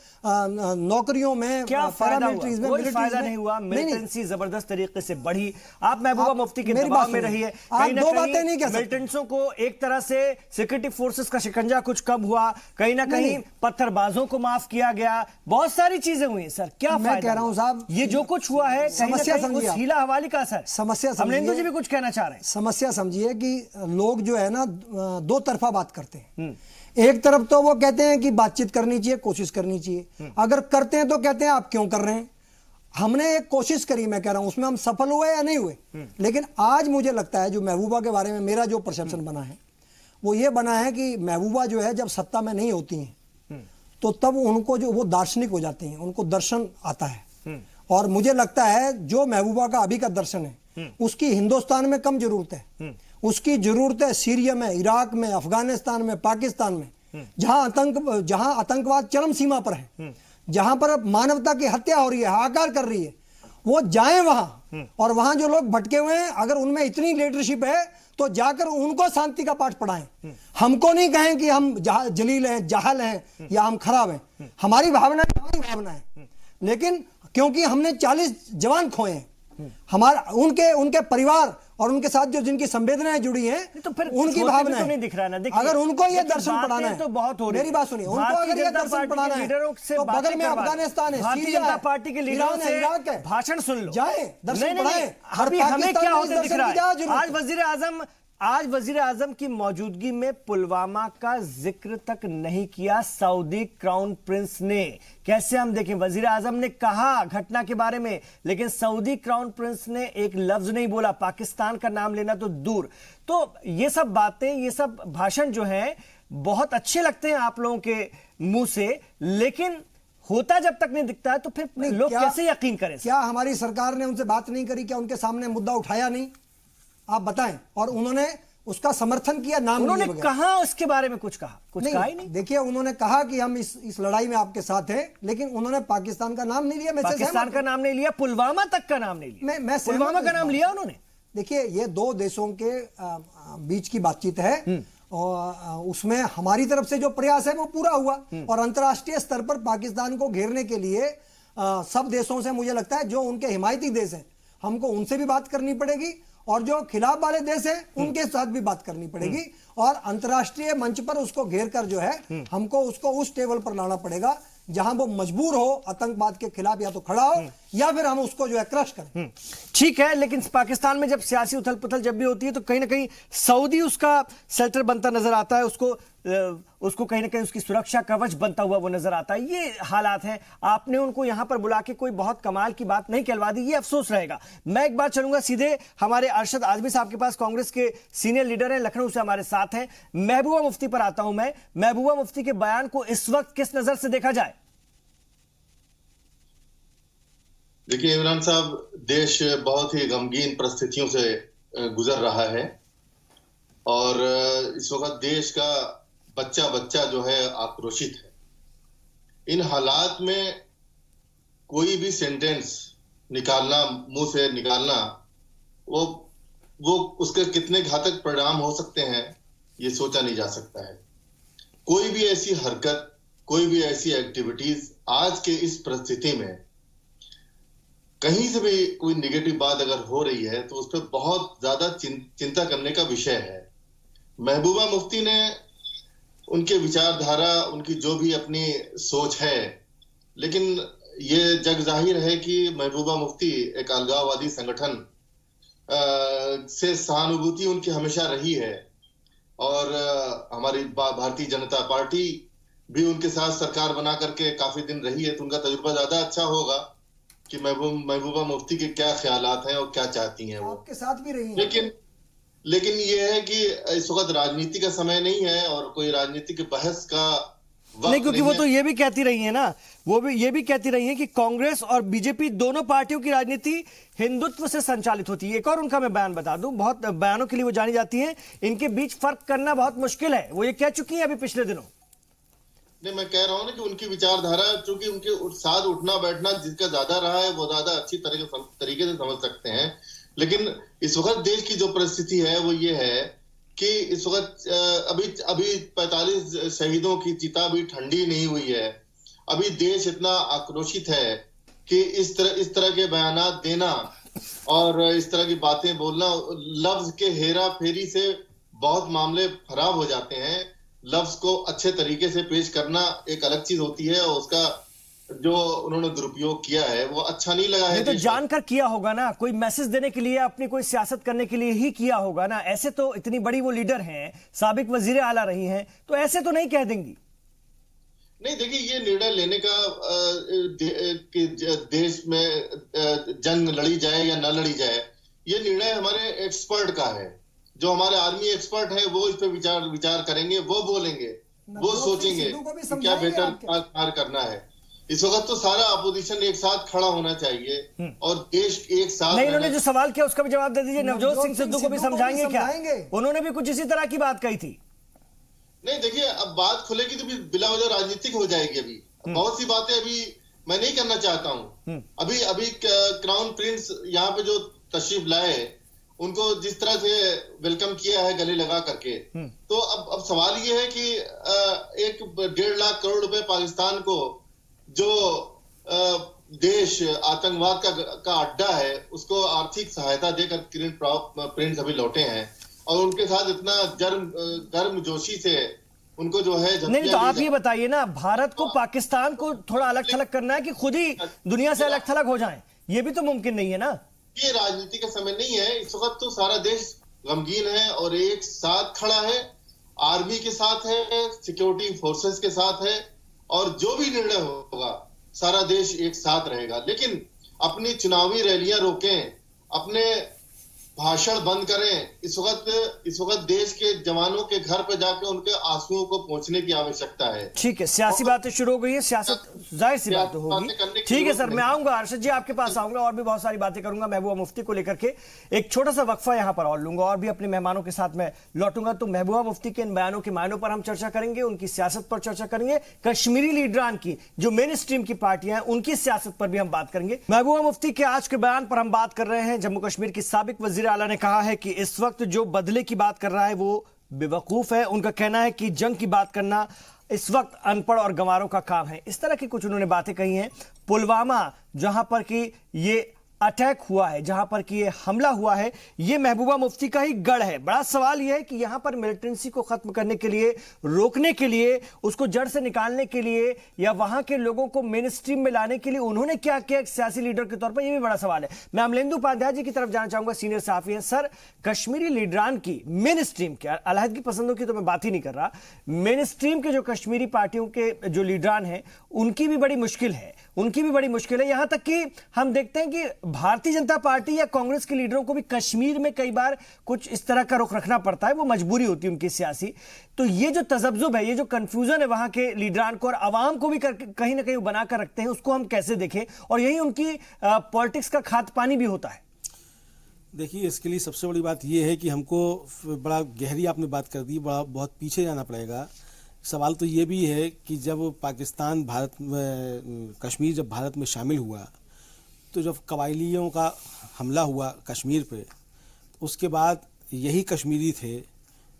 नौकरियों में, क्या फायदा हुआ? कोई फायदा नहीं हुआ। मिलिटेंसी जबरदस्त तरीके से बढ़ी। आप महबूबा मुफ्ती के दबाव में रही है। आप दो बातें नहीं कह सकते। मिलिटेंट्सों को एक तरह से सिक्योरिटी फोर्सेस का शिकंजा कुछ कम हुआ, कहीं ना कहीं पत्थरबाजों को माफ किया गया, बहुत सारी चीजें हुई। सर क्या मैं कह रहा हूं साहब, ये जो कुछ हुआ है समस्या समझिए, हीला हवाली का असर। समस्या अमलेंदु जी भी कुछ कहना चाह रहे हैं। समस्या समझिए कि लोग जो है ना दो तरफा बात करते हैं। एक तरफ तो वो कहते हैं कि बातचीत करनी चाहिए, कोशिश करनी चाहिए। अगर करते हैं तो कहते हैं आप क्यों कर रहे हैं। हमने एक कोशिश करी, मैं कह रहा हूं, उसमें हम सफल हुए या नहीं हुए। लेकिन आज मुझे लगता है जो महबूबा के बारे में मेरा जो परसेप्शन बना है वो ये बना है कि महबूबा जो है जब सत्ता में नहीं होती हैं तो तब उनको जो वो दार्शनिक हो जाते हैं, उनको दर्शन आता है। और मुझे लगता है जो महबूबा का अभी का दर्शन है उसकी हिंदुस्तान में कम जरूरत है। उसकी जरूरत है सीरिया में, इराक में, अफगानिस्तान में, पाकिस्तान में, जहां आतंकवाद चरम सीमा पर है, जहां पर मानवता की हत्या हो रही है, हाहाकार कर रही है। वो जाएं वहां और वहां जो लोग भटके हुए हैं, अगर उनमें इतनी लीडरशिप है तो जाकर उनको शांति का पाठ पढ़ाएं। हमको नहीं कहें कि हम जलील हैं, जाहल हैं या हम खराब हैं। हमारी भावना है, लेकिन क्योंकि हमने 40 जवान खोए हैं, हमारा उनके परिवार और उनके साथ जो जिनकी संवेदनाएं जुड़ी हैं तो फिर उनकी भावना तो नहीं दिख रहा है ना। अगर उनको ये दर्शन पढ़ाना है तो बहुत हो रही है। मेरी बात सुनिए, उनको अगर ये दर्शन पढ़ाना है तो बगल में अफगानिस्तान है, भारतीय जनता पार्टी के लीडरों से भाषण सुन लो, जाए दर्शन पढ़ाएं। अभी हमें क्या होते दिख रहा है? आज वजीर आजम की मौजूदगी में पुलवामा का जिक्र तक नहीं किया सऊदी क्राउन प्रिंस ने। कैसे हम देखें, वजीर आजम ने कहा घटना के बारे में, लेकिन सऊदी क्राउन प्रिंस ने एक लफ्ज नहीं बोला, पाकिस्तान का नाम लेना तो दूर। तो ये सब बातें, ये सब भाषण जो हैं बहुत अच्छे लगते हैं आप लोगों के मुंह से, लेकिन होता जब तक नहीं दिखता है तो फिर लोग कैसे यकीन करें? क्या हमारी सरकार ने उनसे बात नहीं करी? क्या उनके सामने मुद्दा उठाया नहीं? आप बताएं। और उन्होंने उसका समर्थन किया, नाम उन्होंने कहा उसके बारे में कुछ कहा ही नहीं। देखिए, उन्होंने कहा कि हम इस लड़ाई में आपके साथ हैं, लेकिन उन्होंने पाकिस्तान का नाम नहीं लिया। पाकिस्तान का नाम नहीं लिया, पुलवामा तक का नाम नहीं लिया। मैं पुलवामा का नाम लिया उन्होंने। देखिए, ये दो देशों के बीच की बातचीत है और उसमें हमारी तरफ से जो प्रयास है वो पूरा हुआ। और अंतर्राष्ट्रीय स्तर पर पाकिस्तान को घेरने के लिए सब देशों से, मुझे लगता है जो उनके हिमायती देश हैं, हमको उनसे भी बात करनी पड़ेगी और जो खिलाफ वाले देश हैं उनके साथ भी बात करनी पड़ेगी। और अंतर्राष्ट्रीय मंच पर उसको घेर कर जो है हमको उसको उस टेबल पर लाना पड़ेगा जहां वो मजबूर हो आतंकवाद के खिलाफ या तो खड़ा हो या फिर हम उसको जो है क्रश करें। ठीक है, लेकिन पाकिस्तान में जब सियासी उथल पुथल जब भी होती है तो कहीं ना कहीं सऊदी उसका शेल्टर बनता नजर आता है, उसको कहीं ना कहीं उसकी सुरक्षा कवच बनता हुआ वो नजर आता है। ये हालात हैं। आपने उनको यहां पर बुला के कोई बहुत कमाल की बात नहीं कहलवा दी, ये अफसोस रहेगा। मैं एक बार चलूंगा सीधे हमारे अरशद आजमी साहब के पास, कांग्रेस के सीनियर लीडर हैं, लखनऊ से हमारे साथ हैं। महबूबा मुफ्ती पर आता हूं मैं। महबूबा मुफ्ती के बयान को इस वक्त किस नजर से देखा जाए? देखिए इमरान साहब, देश बहुत ही गमगीन परिस्थितियों से गुजर रहा है और इस वक्त देश का बच्चा बच्चा जो है आक्रोशित है। इन हालात में कोई भी सेंटेंस निकालना, मुंह से निकालना, वो उसके कितने घातक परिणाम हो सकते हैं ये सोचा नहीं जा सकता है। कोई भी ऐसी हरकत, कोई भी ऐसी एक्टिविटीज आज के इस परिस्थिति में कहीं से भी कोई निगेटिव बात अगर हो रही है तो उस पर बहुत ज्यादा चिंता करने का विषय है। महबूबा मुफ्ती ने उनके विचारधारा, उनकी जो भी अपनी सोच है, लेकिन ये जग जाहिर है कि महबूबा मुफ्ती एक अलगाववादी संगठन से सहानुभूति उनकी हमेशा रही है और हमारी भारतीय जनता पार्टी भी उनके साथ सरकार बना करके काफी दिन रही है, तो उनका तजुर्बा ज्यादा अच्छा होगा कि महबूबा मुफ्ती के क्या ख्यालात हैं और क्या चाहती हैं वो। आपके साथ भी रही है। लेकिन ये है कि इस वक्त राजनीति का समय नहीं है और कोई राजनीतिक बहस का वक्त नहीं, क्योंकि वो तो ये भी कहती रही है ना, वो भी ये भी कहती रही है कि कांग्रेस और बीजेपी दोनों पार्टियों की राजनीति हिंदुत्व से संचालित होती है। एक और उनका मैं बयान बता दूं, बहुत बयानों के लिए वो जानी जाती हैं, इनके बीच फर्क करना बहुत मुश्किल है, वो ये कह चुकी हैं अभी पिछले दिनों। नहीं, मैं कह रहा हूं ना कि उनकी विचारधारा, चूंकि उनके साथ उठना बैठना जिसका ज्यादा रहा है वो ज्यादा अच्छी तरीके से समझ सकते हैं। लेकिन इस वक्त देश की जो परिस्थिति है वो ये है कि इस वक्त अभी 45 शहीदों की चिता भी ठंडी नहीं हुई है। अभी देश इतना आक्रोशित है कि इस तरह के बयानात देना और इस तरह की बातें बोलना, लफ्ज के हेरा फेरी से बहुत मामले खराब हो जाते हैं। लफ्ज को अच्छे तरीके से पेश करना एक अलग चीज होती है और उसका जो उन्होंने दुरुपयोग किया है वो अच्छा नहीं लगा है। तो जानकर किया होगा ना, कोई मैसेज देने के लिए, अपनी कोई सियासत करने के लिए ही किया होगा ना। ऐसे तो इतनी बड़ी वो लीडर हैं, साबिक वजीर आला रही हैं, तो ऐसे तो नहीं कह देंगी। नहीं, देखिए ये निर्णय लेने का कि देश में जंग लड़ी जाए या न लड़ी जाए, ये निर्णय हमारे एक्सपर्ट का है। जो हमारे आर्मी एक्सपर्ट है वो इस पे विचार करेंगे, वो बोलेंगे, वो सोचेंगे कि क्या बेहतर कार्य करना है। इस वक्त तो सारा अपोजिशन एक साथ खड़ा होना चाहिए और देश एक साथ। नहीं, इन्होंने जो सवाल किया उसका भी जवाब दे दीजिए। नवजोत सिंह सिद्धू को भी समझाएंगे क्या? उन्होंने भी कुछ इसी तरह की बात कही थी। नहीं, देखिए अब बात खुलेगी तो भी बिला वजह राजनीतिक हो जाएगी। अभी बहुत सी बातें अभी मैं नहीं करना चाहता हूँ। अभी क्राउन प्रिंस यहाँ पे जो तशरीफ लाए, उनको जिस तरह से वेलकम किया है गले लगा करके, तो अब सवाल ये है कि 1.5 लाख करोड़ रुपए पाकिस्तान को, जो देश आतंकवाद का अड्डा है, उसको आर्थिक सहायता देकर क्राउन प्रिंस अभी लौटे हैं और उनके साथ इतना गर्म जोशी से उनको जो है। नहीं, तो आप ये बताइए ना, भारत को पाकिस्तान को थोड़ा अलग थलग करना है कि खुद ही दुनिया से अलग थलग हो जाएं? ये भी तो मुमकिन नहीं है ना। ये राजनीति का समय नहीं है। इस वक्त तो सारा देश गमगीन है और एक साथ खड़ा है, आर्मी के साथ है, सिक्योरिटी फोर्सेस के साथ है और जो भी निर्णय होगा सारा देश एक साथ रहेगा। लेकिन अपनी चुनावी रैलियां रोकें, अपने भाषण बंद करें। इस वक्त देश के जवानों के घर पर जाकर उनके आंसुओं को पहुंचने की आवश्यकता है। ठीक है, सियासी बातें शुरू हो गई है, सियासत जाहिर सी बात होगी। ठीक है सर, मैं आऊंगा, अर्शद जी आपके पास आऊंगा और भी बहुत सारी बातें करूंगा महबूबा मुफ्ती को लेकर के। एक छोटा सा वक्फा यहां पर और लूंगा और भी अपने मेहमानों के साथ मैं लौटूंगा। तो महबूबा मुफ्ती के इन बयानों के मायनों पर हम चर्चा करेंगे, उनकी सियासत पर चर्चा करेंगे, कश्मीरी लीडरान की जो मेन स्ट्रीम की पार्टियां हैं उनकी सियासत पर भी हम बात करेंगे। महबूबा मुफ्ती के आज के बयान पर हम बात कर रहे हैं। जम्मू कश्मीर की साबिक वजीर आला ने कहा है कि इस वक्त जो बदले की बात कर रहा है वो बेवकूफ है। उनका कहना है कि जंग की बात करना इस वक्त अनपढ़ और गंवारों का काम है। इस तरह की कुछ उन्होंने बातें कही हैं। पुलवामा, जहां पर कि ये अटैक हुआ है, जहां पर कि ये हमला हुआ है, ये महबूबा मुफ्ती का ही गढ़ है। बड़ा सवाल यह है कि यहां पर मिलिटेंसी को खत्म करने के लिए, रोकने के लिए, उसको जड़ से निकालने के लिए, या वहां के लोगों को मेन स्ट्रीम में लाने के लिए उन्होंने क्या किया एक सियासी लीडर के तौर पर, यह भी बड़ा सवाल है। मैं अमलेंदु उपाध्याय जी की तरफ जाना चाहूंगा, सीनियर सहाफी हैं। सर, कश्मीरी लीडरान की मेन स्ट्रीम के, अलहदगी पसंदों की तो मैं बात ही नहीं कर रहा, मेन स्ट्रीम के जो कश्मीरी पार्टियों के जो लीडरान हैं उनकी भी बड़ी मुश्किल है, यहां तक कि हम देखते हैं कि भारतीय जनता पार्टी या कांग्रेस के लीडरों को भी कश्मीर में कई बार कुछ इस तरह का रुख रखना पड़ता है, वो मजबूरी होती है उनकी सियासी। तो ये जो तजब्जुब है, ये जो कंफ्यूजन है वहां के लीडरान को और आवाम को भी कहीं ना कहीं बनाकर रखते हैं, उसको हम कैसे देखें, और यही उनकी पॉलिटिक्स का खाद पानी भी होता है। देखिए, इसके लिए सबसे बड़ी बात यह है कि हमको बड़ा गहरी आपने बात कर दी, बहुत पीछे जाना पड़ेगा। सवाल तो ये भी है कि जब पाकिस्तान भारत में, कश्मीर जब भारत में शामिल हुआ, तो जब कबायलियों का हमला हुआ कश्मीर पे, उसके बाद यही कश्मीरी थे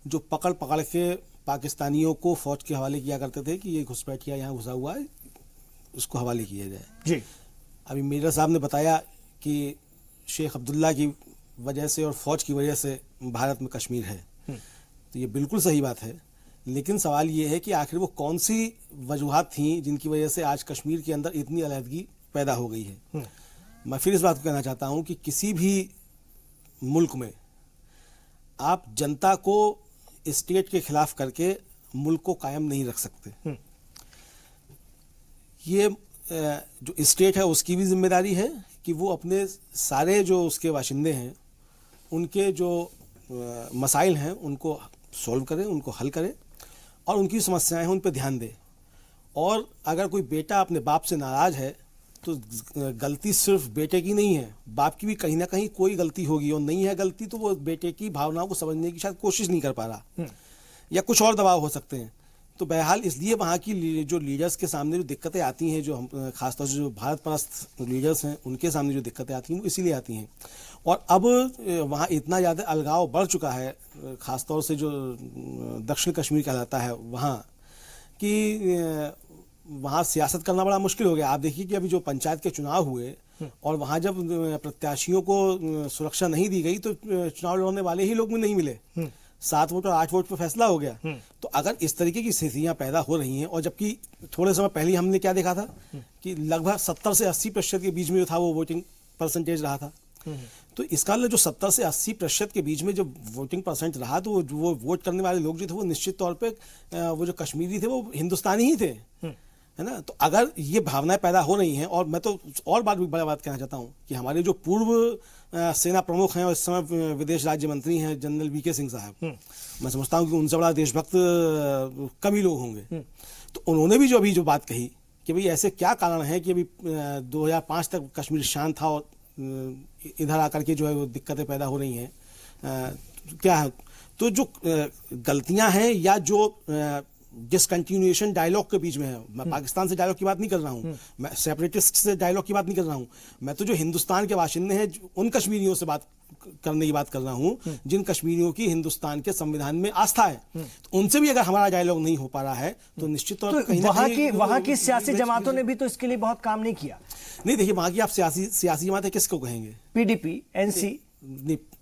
जो पकड़ पकड़ के पाकिस्तानियों को फ़ौज के हवाले किया करते थे कि ये घुसपैठिया यहाँ घुसा हुआ है, उसको हवाले किया जाए। जी, अभी मीरा साहब ने बताया कि शेख अब्दुल्ला की वजह से और फ़ौज की वजह से भारत में कश्मीर है, तो ये बिल्कुल सही बात है। लेकिन सवाल ये है कि आखिर वो कौन सी वजूहात थी जिनकी वजह से आज कश्मीर के अंदर इतनी अलहदगी पैदा हो गई है। मैं फिर इस बात को कहना चाहता हूं कि किसी भी मुल्क में आप जनता को स्टेट के खिलाफ करके मुल्क को कायम नहीं रख सकते। ये जो स्टेट है उसकी भी जिम्मेदारी है कि वो अपने सारे जो उसके बाशिंदे हैं उनके जो मसाइल हैं उनको सॉल्व करे, उनको हल करे और उनकी समस्याएं हैं उन पर ध्यान दे। और अगर कोई बेटा अपने बाप से नाराज़ है तो गलती सिर्फ बेटे की नहीं है, बाप की भी कहीं ना कहीं कोई गलती होगी, और नहीं है गलती तो वो बेटे की भावनाओं को समझने की शायद कोशिश नहीं कर पा रहा, या कुछ और दबाव हो सकते हैं। तो बहरहाल इसलिए वहाँ की जो लीडर्स के सामने जो दिक्कतें आती हैं, जो हम खासतौर से जो भारत परस्त लीडर्स हैं उनके सामने जो दिक्कतें आती हैं वो इसीलिए आती हैं। और अब वहाँ इतना ज़्यादा अलगाव बढ़ चुका है, ख़ासतौर से जो दक्षिण कश्मीर कहलाता है वहाँ, कि वहाँ सियासत करना बड़ा मुश्किल हो गया। आप देखिए कि अभी जो पंचायत के चुनाव हुए और वहाँ जब प्रत्याशियों को सुरक्षा नहीं दी गई तो चुनाव लड़ने वाले ही लोग में नहीं मिले, 7 वोट और 8 वोट पर फैसला हो गया। तो अगर इस तरीके की स्थितियां पैदा हो रही हैं, और जबकि थोड़े समय पहले हमने क्या देखा था कि लगभग 70 से 80% के बीच में जो था वो वोटिंग परसेंटेज रहा था, तो इसका जो 70 से 80% के बीच में जो वोटिंग परसेंट रहा, तो वो वोट करने वाले लोग जो थे वो निश्चित तौर पे वो जो कश्मीरी थे वो हिंदुस्तानी ही थे, है ना। तो अगर ये भावनाएं पैदा हो रही हैं, और मैं तो और बड़ा बात कहना चाहता हूँ कि हमारे जो पूर्व सेना प्रमुख हैं और इस समय विदेश राज्य मंत्री हैं जनरल वीके सिंह साहब, मैं समझता हूँ कि उनसे बड़ा देशभक्त कम ही लोग होंगे। तो उन्होंने भी जो अभी जो बात कही कि भाई ऐसे क्या कारण है कि अभी 2005 तक कश्मीर शांत था और इधर आकर के जो है वो दिक्कतें पैदा हो रही हैं, क्या है। तो जो गलतियां हैं या जो डिसकंटिन्यूएशन डायलॉग के बीच में है, मैं पाकिस्तान से डायलॉग की बात नहीं कर रहा हूँ, मैं सेपरेटिस्ट से डायलॉग की बात नहीं कर रहा हूँ, मैं तो जो हिंदुस्तान के बाशिंदे हैं उन कश्मीरियों से बात करने की बात कर रहा हूँ जिन कश्मीरियों की हिंदुस्तान के संविधान में आस्था है। तो उनसे भी अगर हमारा डायलॉग नहीं हो पा रहा है तो निश्चित तौर पर वहां की सियासी जमातों ने भी तो इसके लिए बहुत काम नहीं किया। नहीं, देखिए वहां की आप सियासी जमातें किसको कहेंगे? PDP, NC,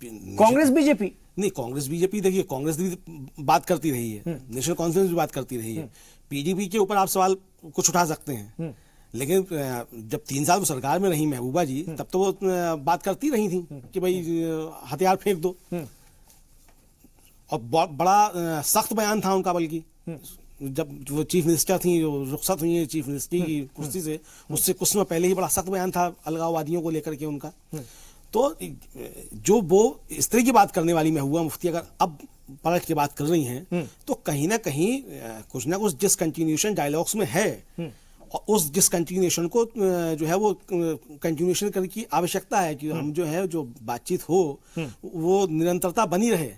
Congress, BJP. नहीं, कांग्रेस बीजेपी, देखिए कांग्रेस भी बात करती रही है, नेशनल कॉन्फ्रेंस भी बात करती रही है, पीडीपी के ऊपर आप सवाल कुछ उठा सकते हैं, लेकिन जब 3 साल वो सरकार में रही महबूबा जी, तब तो वो बात करती रही थी कि भाई हथियार फेंक दो, और बहुत बड़ा सख्त बयान था उनका, बल्कि जब वो चीफ मिनिस्टर थी, जो रुखसत हुई है चीफ मिनिस्ट्री की कुर्सी से, उससे कुछ समय पहले ही बड़ा सख्त बयान था अलगाववादियों को लेकर के उनका। तो जो वो इस तरह की बात करने वाली महबूबा मुफ्ती अगर अब पलट के बात कर रही हैं तो कहीं ना कहीं कुछ ना कुछ डिसकंटिन्यूएशन डायलॉग्स में है, और उस डिसकंटिन्यूएशन को जो है वो कंटिन्यूएशन करने की आवश्यकता है कि हम जो है जो बातचीत हो वो निरंतरता बनी रहे,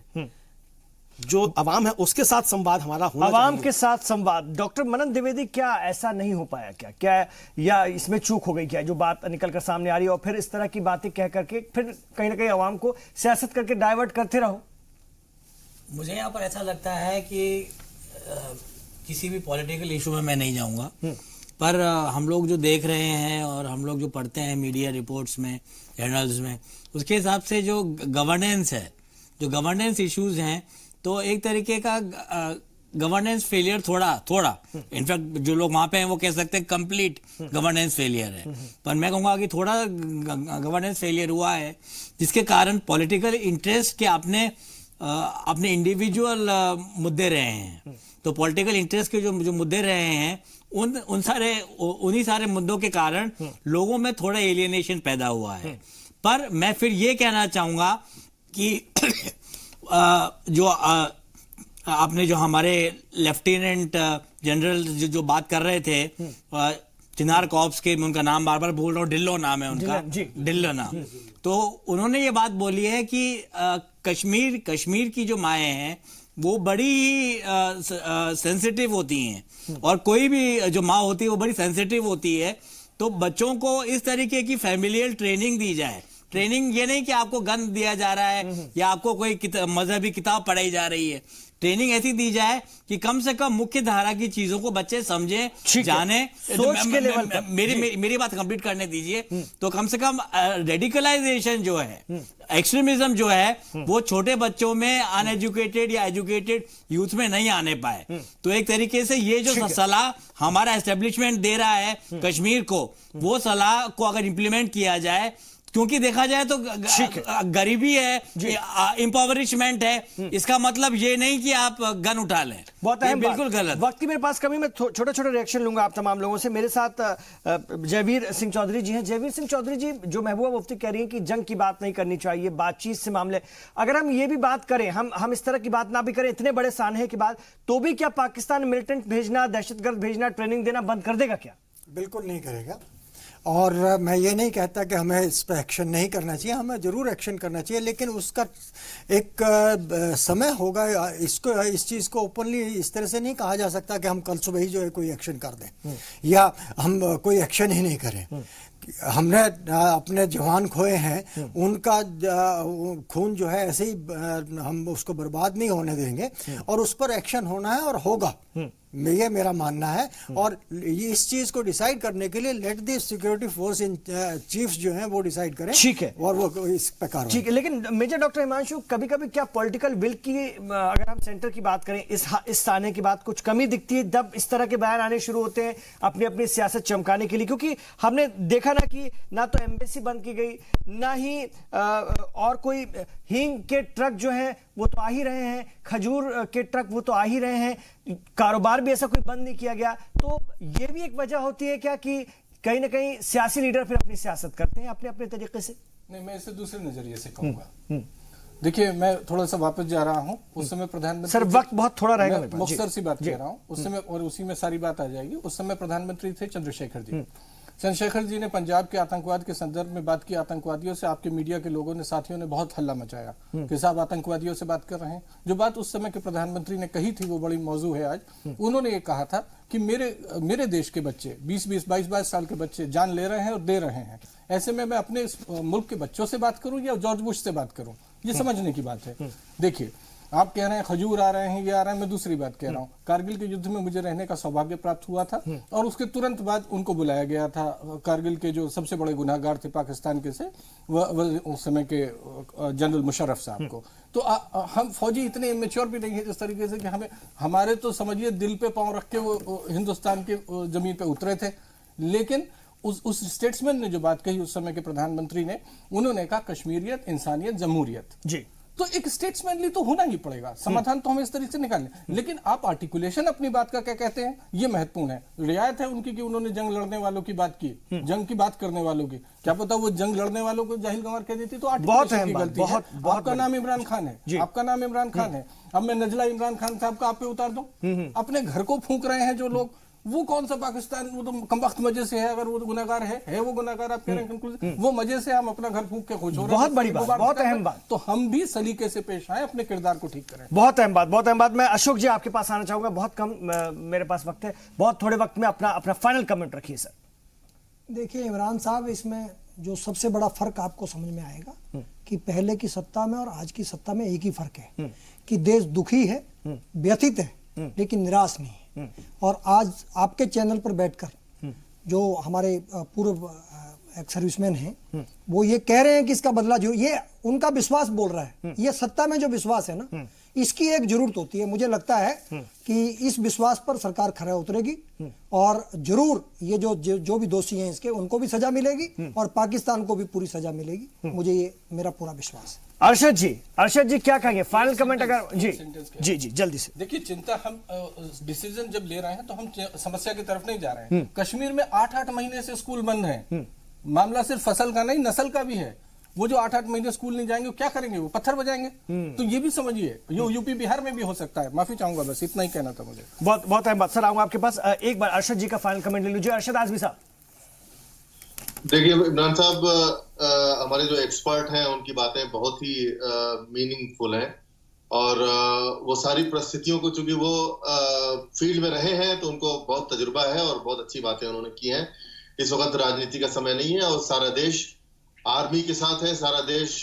जो अवाम है उसके साथ संवाद हमारा होना चाहिए। अवाम के साथ संवाद। डॉक्टर मनन द्विवेदी, क्या ऐसा नहीं हो पाया क्या या इसमें चूक हो गई क्या, जो बात निकल कर सामने आ रही है, और फिर इस तरह की बातें कह करके फिर कहीं ना कहीं अवाम को सियासत करके डाइवर्ट करते रहो? मुझे यहाँ पर ऐसा लगता है कि किसी भी पॉलिटिकल इशू में मैं नहीं जाऊंगा, पर हम लोग जो देख रहे हैं और हम लोग जो पढ़ते हैं मीडिया रिपोर्ट्स में, जर्नल्स में, उसके हिसाब से जो गवर्नेंस है, जो गवर्नेंस इश्यूज हैं, तो एक तरीके का गवर्नेंस फेलियर थोड़ा इनफैक्ट जो लोग वहां पे हैं वो कह सकते हैं कंप्लीट गवर्नेंस फेलियर है, पर मैं कहूँगा कि थोड़ा गवर्नेंस फेलियर हुआ है, जिसके कारण पॉलिटिकल इंटरेस्ट के अपने इंडिविजुअल मुद्दे रहे हैं। तो पॉलिटिकल इंटरेस्ट के जो मुद्दे रहे हैं उन्हीं सारे मुद्दों के कारण लोगों में थोड़ा एलियनेशन पैदा हुआ है। पर मैं फिर ये कहना चाहूंगा कि जो आपने जो हमारे लेफ्टिनेंट जनरल जो बात कर रहे थे चिनार कॉर्प्स के, मैं उनका नाम बार बार भूल रहा हूँ, ढिल्लो नाम है उनका, ढिल्लो नाम, तो उन्होंने ये बात बोली है कि कश्मीर की जो माएँ हैं वो बड़ी सेंसिटिव होती हैं, और कोई भी जो माँ होती है वो बड़ी सेंसिटिव होती है। तो बच्चों को इस तरीके की फैमिलियल ट्रेनिंग दी जाए। ट्रेनिंग ये नहीं कि आपको गन दिया जा रहा है या आपको कोई मजहबी किताब पढ़ाई जा रही है। ट्रेनिंग ऐसी दी जाए कि कम से कम मुख्य धारा की चीजों को बच्चे समझे, जाने। सोच के लेवल पर मेरी बात कंप्लीट करने दीजिए। तो कम से कम रेडिकलाइजेशन जो है, एक्सट्रीमिज्म जो है, वो छोटे बच्चों में अनएजुकेटेड या एजुकेटेड यूथ में नहीं आने पाए। तो एक तरीके से ये जो सलाह हमारा एस्टेब्लिशमेंट दे रहा है कश्मीर को, वो सलाह को अगर इंप्लीमेंट किया जाए, क्योंकि देखा जाए तो गरीबी है, इम्पावरिशमेंट है, इसका मतलब ये नहीं कि आप गन उठा लें। बहुत अहम, बिल्कुल गलत। वक्त की मेरे पास कमी, मैं छोटे छोटे रिएक्शन लूंगा आप तमाम लोगों से। मेरे साथ जयवीर सिंह चौधरी जी हैं। जयवीर सिंह चौधरी जी, जो महबूबा मुफ्ती कह रही हैं कि जंग की बात नहीं करनी चाहिए, बातचीत से मामले, अगर हम ये भी बात करें, हम इस तरह की बात ना भी करें इतने बड़े सानहे की बात, तो भी क्या पाकिस्तान मिलिटेंट भेजना, दहशतगर्द भेजना, ट्रेनिंग देना बंद कर देगा क्या? बिल्कुल नहीं करेगा। और मैं ये नहीं कहता कि हमें इस पर एक्शन नहीं करना चाहिए, हमें ज़रूर एक्शन करना चाहिए, लेकिन उसका एक समय होगा। इस चीज़ को ओपनली इस तरह से नहीं कहा जा सकता कि हम कल सुबह ही जो है कोई एक्शन कर दें या हम कोई एक्शन ही नहीं करें। हमने अपने जवान खोए हैं, उनका खून जो है ऐसे ही हम उसको बर्बाद नहीं होने देंगे, और उस पर एक्शन होना है और होगा, ये मेरा मानना है। और इस चीज को डिसाइड करने के लिए let the security force in chiefs जो हैं वो डिसाइड करें, ठीक है, और वो इस पर कार्रवाई। ठीक है, लेकिन मेजर डॉक्टर हिमांशु, कभी कभी क्या पॉलिटिकल विल की, अगर हम सेंटर की बात करें, इस साने की बात, कुछ कमी दिखती है जब इस तरह के बयान आने शुरू होते हैं अपनी अपनी सियासत चमकाने के लिए? क्योंकि हमने देखा ना कि ना तो एम्बेसी बंद की गई, ना ही और कोई हींग के ट्रक जो हैं वो तो आ ही रहे हैं, खजूर के ट्रक वो तो आ ही रहे हैं, कारोबार भी ऐसा कोई बंद नहीं किया गया। तो ये भी एक वजह होती है क्या कि कहीं ना कहीं सियासी लीडर फिर अपनी सियासत करते हैं अपने अपने तरीके से? नहीं, मैं इसे दूसरे नजरिए से कहूंगा। देखिए, मैं थोड़ा सा वापस जा रहा हूं, उस समय प्रधानमंत्री, सर वक्त बहुत थोड़ा रहेगा, मुख्तसर सी बात कह रहा हूं उस समय, और उसी में सारी बात आ जाएगी। उस समय प्रधानमंत्री थे चंद्रशेखर जी। चंद्रशेखर जी ने पंजाब के आतंकवाद के संदर्भ में बात की। आतंकवादियों से आपके मीडिया के लोगों ने, साथियों ने बहुत हल्ला मचाया कि साहब आतंकवादियों से बात कर रहे हैं। जो बात उस समय के प्रधानमंत्री ने कही थी वो बड़ी मौजू है आज। उन्होंने ये कहा था कि मेरे देश के बच्चे 20-20, 22-22 साल के बच्चे जान ले रहे हैं और दे रहे हैं। ऐसे में मैं अपने मुल्क के बच्चों से बात करूं या जॉर्ज बुश से बात करूं, ये समझने की बात है। देखिए, आप कह रहे हैं खजूर आ रहे हैं, ये आ रहे हैं, मैं दूसरी बात कह रहा हूँ। कारगिल के युद्ध में मुझे रहने का सौभाग्य प्राप्त हुआ था, और उसके तुरंत बाद उनको बुलाया गया था। कारगिल के जो सबसे बड़े गुनाहगार थे पाकिस्तान के से, वह उस समय के जनरल मुशर्रफ साहब को। तो हम फौजी इतने इमेच्योर भी नहीं है इस तरीके से कि हमारे तो समझिए दिल पे पांव रख के वो हिंदुस्तान के जमीन पे उतरे थे। लेकिन उस स्टेट्समैन ने जो बात कही उस समय के प्रधानमंत्री ने, उन्होंने कहा कश्मीरियत, इंसानियत, जमहूरियत। जी, तो एक स्टेट्समैनली तो होना ही पड़ेगा, समाधान तो हमें इस तरीके से निकालने। लेकिन आप आर्टिकुलेशन अपनी बात का क्या कहते हैं, ये महत्वपूर्ण है। रियायत है उनकी कि उन्होंने जंग लड़ने वालों की बात की, जंग की बात करने वालों की। क्या पता वो जंग लड़ने वालों को जाहिल गंवार कह देती, तो आर्टिकुलेशन की गलती है। आपका नाम इमरान खान है, आपका नाम इमरान खान है, अब मैं नजला इमरान खान साहब का आप पे उतार दूं? अपने घर को फूंक रहे हैं जो लोग, वो कौन सा पाकिस्तान, वो तो कमबख्त मजे से है। अगर वो गुनाहगार है वो गुनाहगार, आप कह रहे हैं वो मजे से हम अपना घर फूंक के खुश हो रहे हैं। बहुत बड़ी बात, बहुत अहम बात। तो हम भी सलीके से पेश आए, अपने किरदार को ठीक करें। बहुत अहम बात, बहुत अहम बात। मैं अशोक जी आपके पास आना चाहूंगा, बहुत कम मेरे पास वक्त है, बहुत थोड़े वक्त में अपना फाइनल कमेंट रखिए सर। देखिए इमरान साहब, इसमें जो सबसे बड़ा फर्क आपको समझ में आएगा कि पहले की सत्ता में और आज की सत्ता में एक ही फर्क है कि देश दुखी है, व्यथित है, लेकिन निराश नहीं है। और आज आपके चैनल पर बैठकर जो हमारे पूर्व एक्स सर्विसमैन हैं, वो ये कह रहे हैं कि इसका बदला जो ये उनका विश्वास बोल रहा है, ये सत्ता में जो विश्वास है ना, इसकी एक जरूरत होती है। मुझे लगता है कि इस विश्वास पर सरकार खरा उतरेगी और जरूर ये जो भी दोषी हैं इसके, उनको भी सजा मिलेगी और पाकिस्तान को भी पूरी सजा मिलेगी। मुझे ये मेरा पूरा विश्वास है। अरशद जी क्या कहेंगे? फाइनल कमेंट अगर जी जल्दी से। देखिए, चिंता हम डिसीजन जब ले रहे हैं तो हम समस्या की तरफ नहीं जा रहे हैं। कश्मीर में 8-8 महीने से स्कूल बंद हैं। मामला सिर्फ फसल का नहीं, नस्ल का भी है। वो जो 8-8 महीने स्कूल नहीं जाएंगे, वो क्या करेंगे? वो पत्थर बजाएंगे। तो ये भी समझिए, यूपी बिहार में भी हो सकता है। माफी चाहूंगा, बस इतना ही कहना था मुझे। बहुत अहमद सर, आऊंगा आपके पास। एक बार अरशद जी का फाइनल कमेंट ले लीजिए। अरशद आजमी साहब। देखिए इमरान साहब, हमारे जो एक्सपर्ट हैं उनकी बातें बहुत ही मीनिंगफुल हैं और वो सारी परिस्थितियों को, चूंकि वो फील्ड में रहे हैं तो उनको बहुत तजुर्बा है और बहुत अच्छी बातें उन्होंने की हैं। इस वक्त राजनीति का समय नहीं है और सारा देश आर्मी के साथ है, सारा देश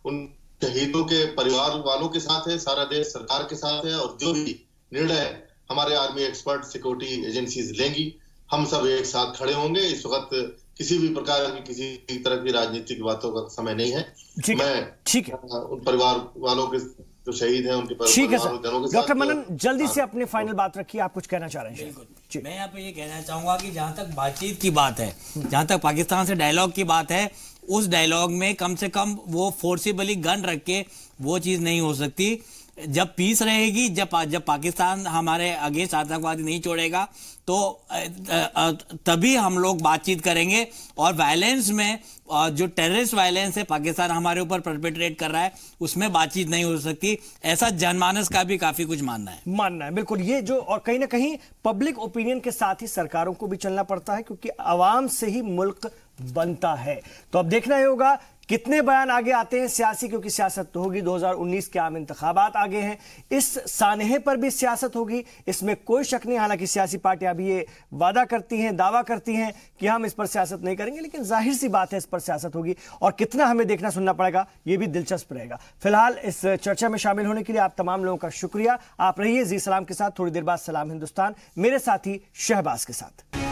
उन शहीदों के परिवार वालों के साथ है, सारा देश सरकार के साथ है और जो भी निर्णय हमारे आर्मी एक्सपर्ट सिक्योरिटी एजेंसीज लेंगी, हम सब एक साथ खड़े होंगे। इस वक्त किसी भी प्रकार की किसी तरह की राजनीतिक बातों का समय नहीं है। ठीक है उन परिवार वालों के जो शहीद हैं उनके ठीक है सर। जनों के साथ। डॉक्टर मनन, जल्दी से अपनी फाइनल बात रखिए, आप कुछ कहना चाह रहे हैं? बिल्कुल, मैं यहाँ पे ये कहना चाहूंगा कि जहां तक बातचीत की बात है, जहां तक पाकिस्तान से डायलॉग की बात है, उस डायलॉग में कम से कम वो फोर्सिबली गन रख के वो चीज नहीं हो सकती। जब पीस रहेगी, जब पाकिस्तान हमारे अगेंस्ट आतंकवादी नहीं छोड़ेगा, तो तभी हम लोग बातचीत करेंगे। और वायलेंस में, जो टेररिस्ट वायलेंस है पाकिस्तान हमारे ऊपर परपेट्रेट कर रहा है, उसमें बातचीत नहीं हो सकती। ऐसा जनमानस का भी काफी कुछ मानना है। बिल्कुल। ये जो, और कहीं ना कहीं पब्लिक ओपिनियन के साथ ही सरकारों को भी चलना पड़ता है, क्योंकि आवाम से ही मुल्क बनता है। तो अब देखना ही होगा कितने बयान आगे आते हैं सियासी, क्योंकि सियासत तो होगी। 2019 के आम इंतखाबात आगे हैं, इस सानहे पर भी सियासत होगी, इसमें कोई शक नहीं। हालांकि सियासी पार्टियां भी ये वादा करती हैं, दावा करती हैं कि हम इस पर सियासत नहीं करेंगे, लेकिन जाहिर सी बात है इस पर सियासत होगी और कितना हमें देखना सुनना पड़ेगा ये भी दिलचस्प रहेगा। फिलहाल इस चर्चा में शामिल होने के लिए आप तमाम लोगों का शुक्रिया। आप रहिए जी सलाम के साथ। थोड़ी देर बाद सलाम हिंदुस्तान मेरे साथी शहबाज के साथ।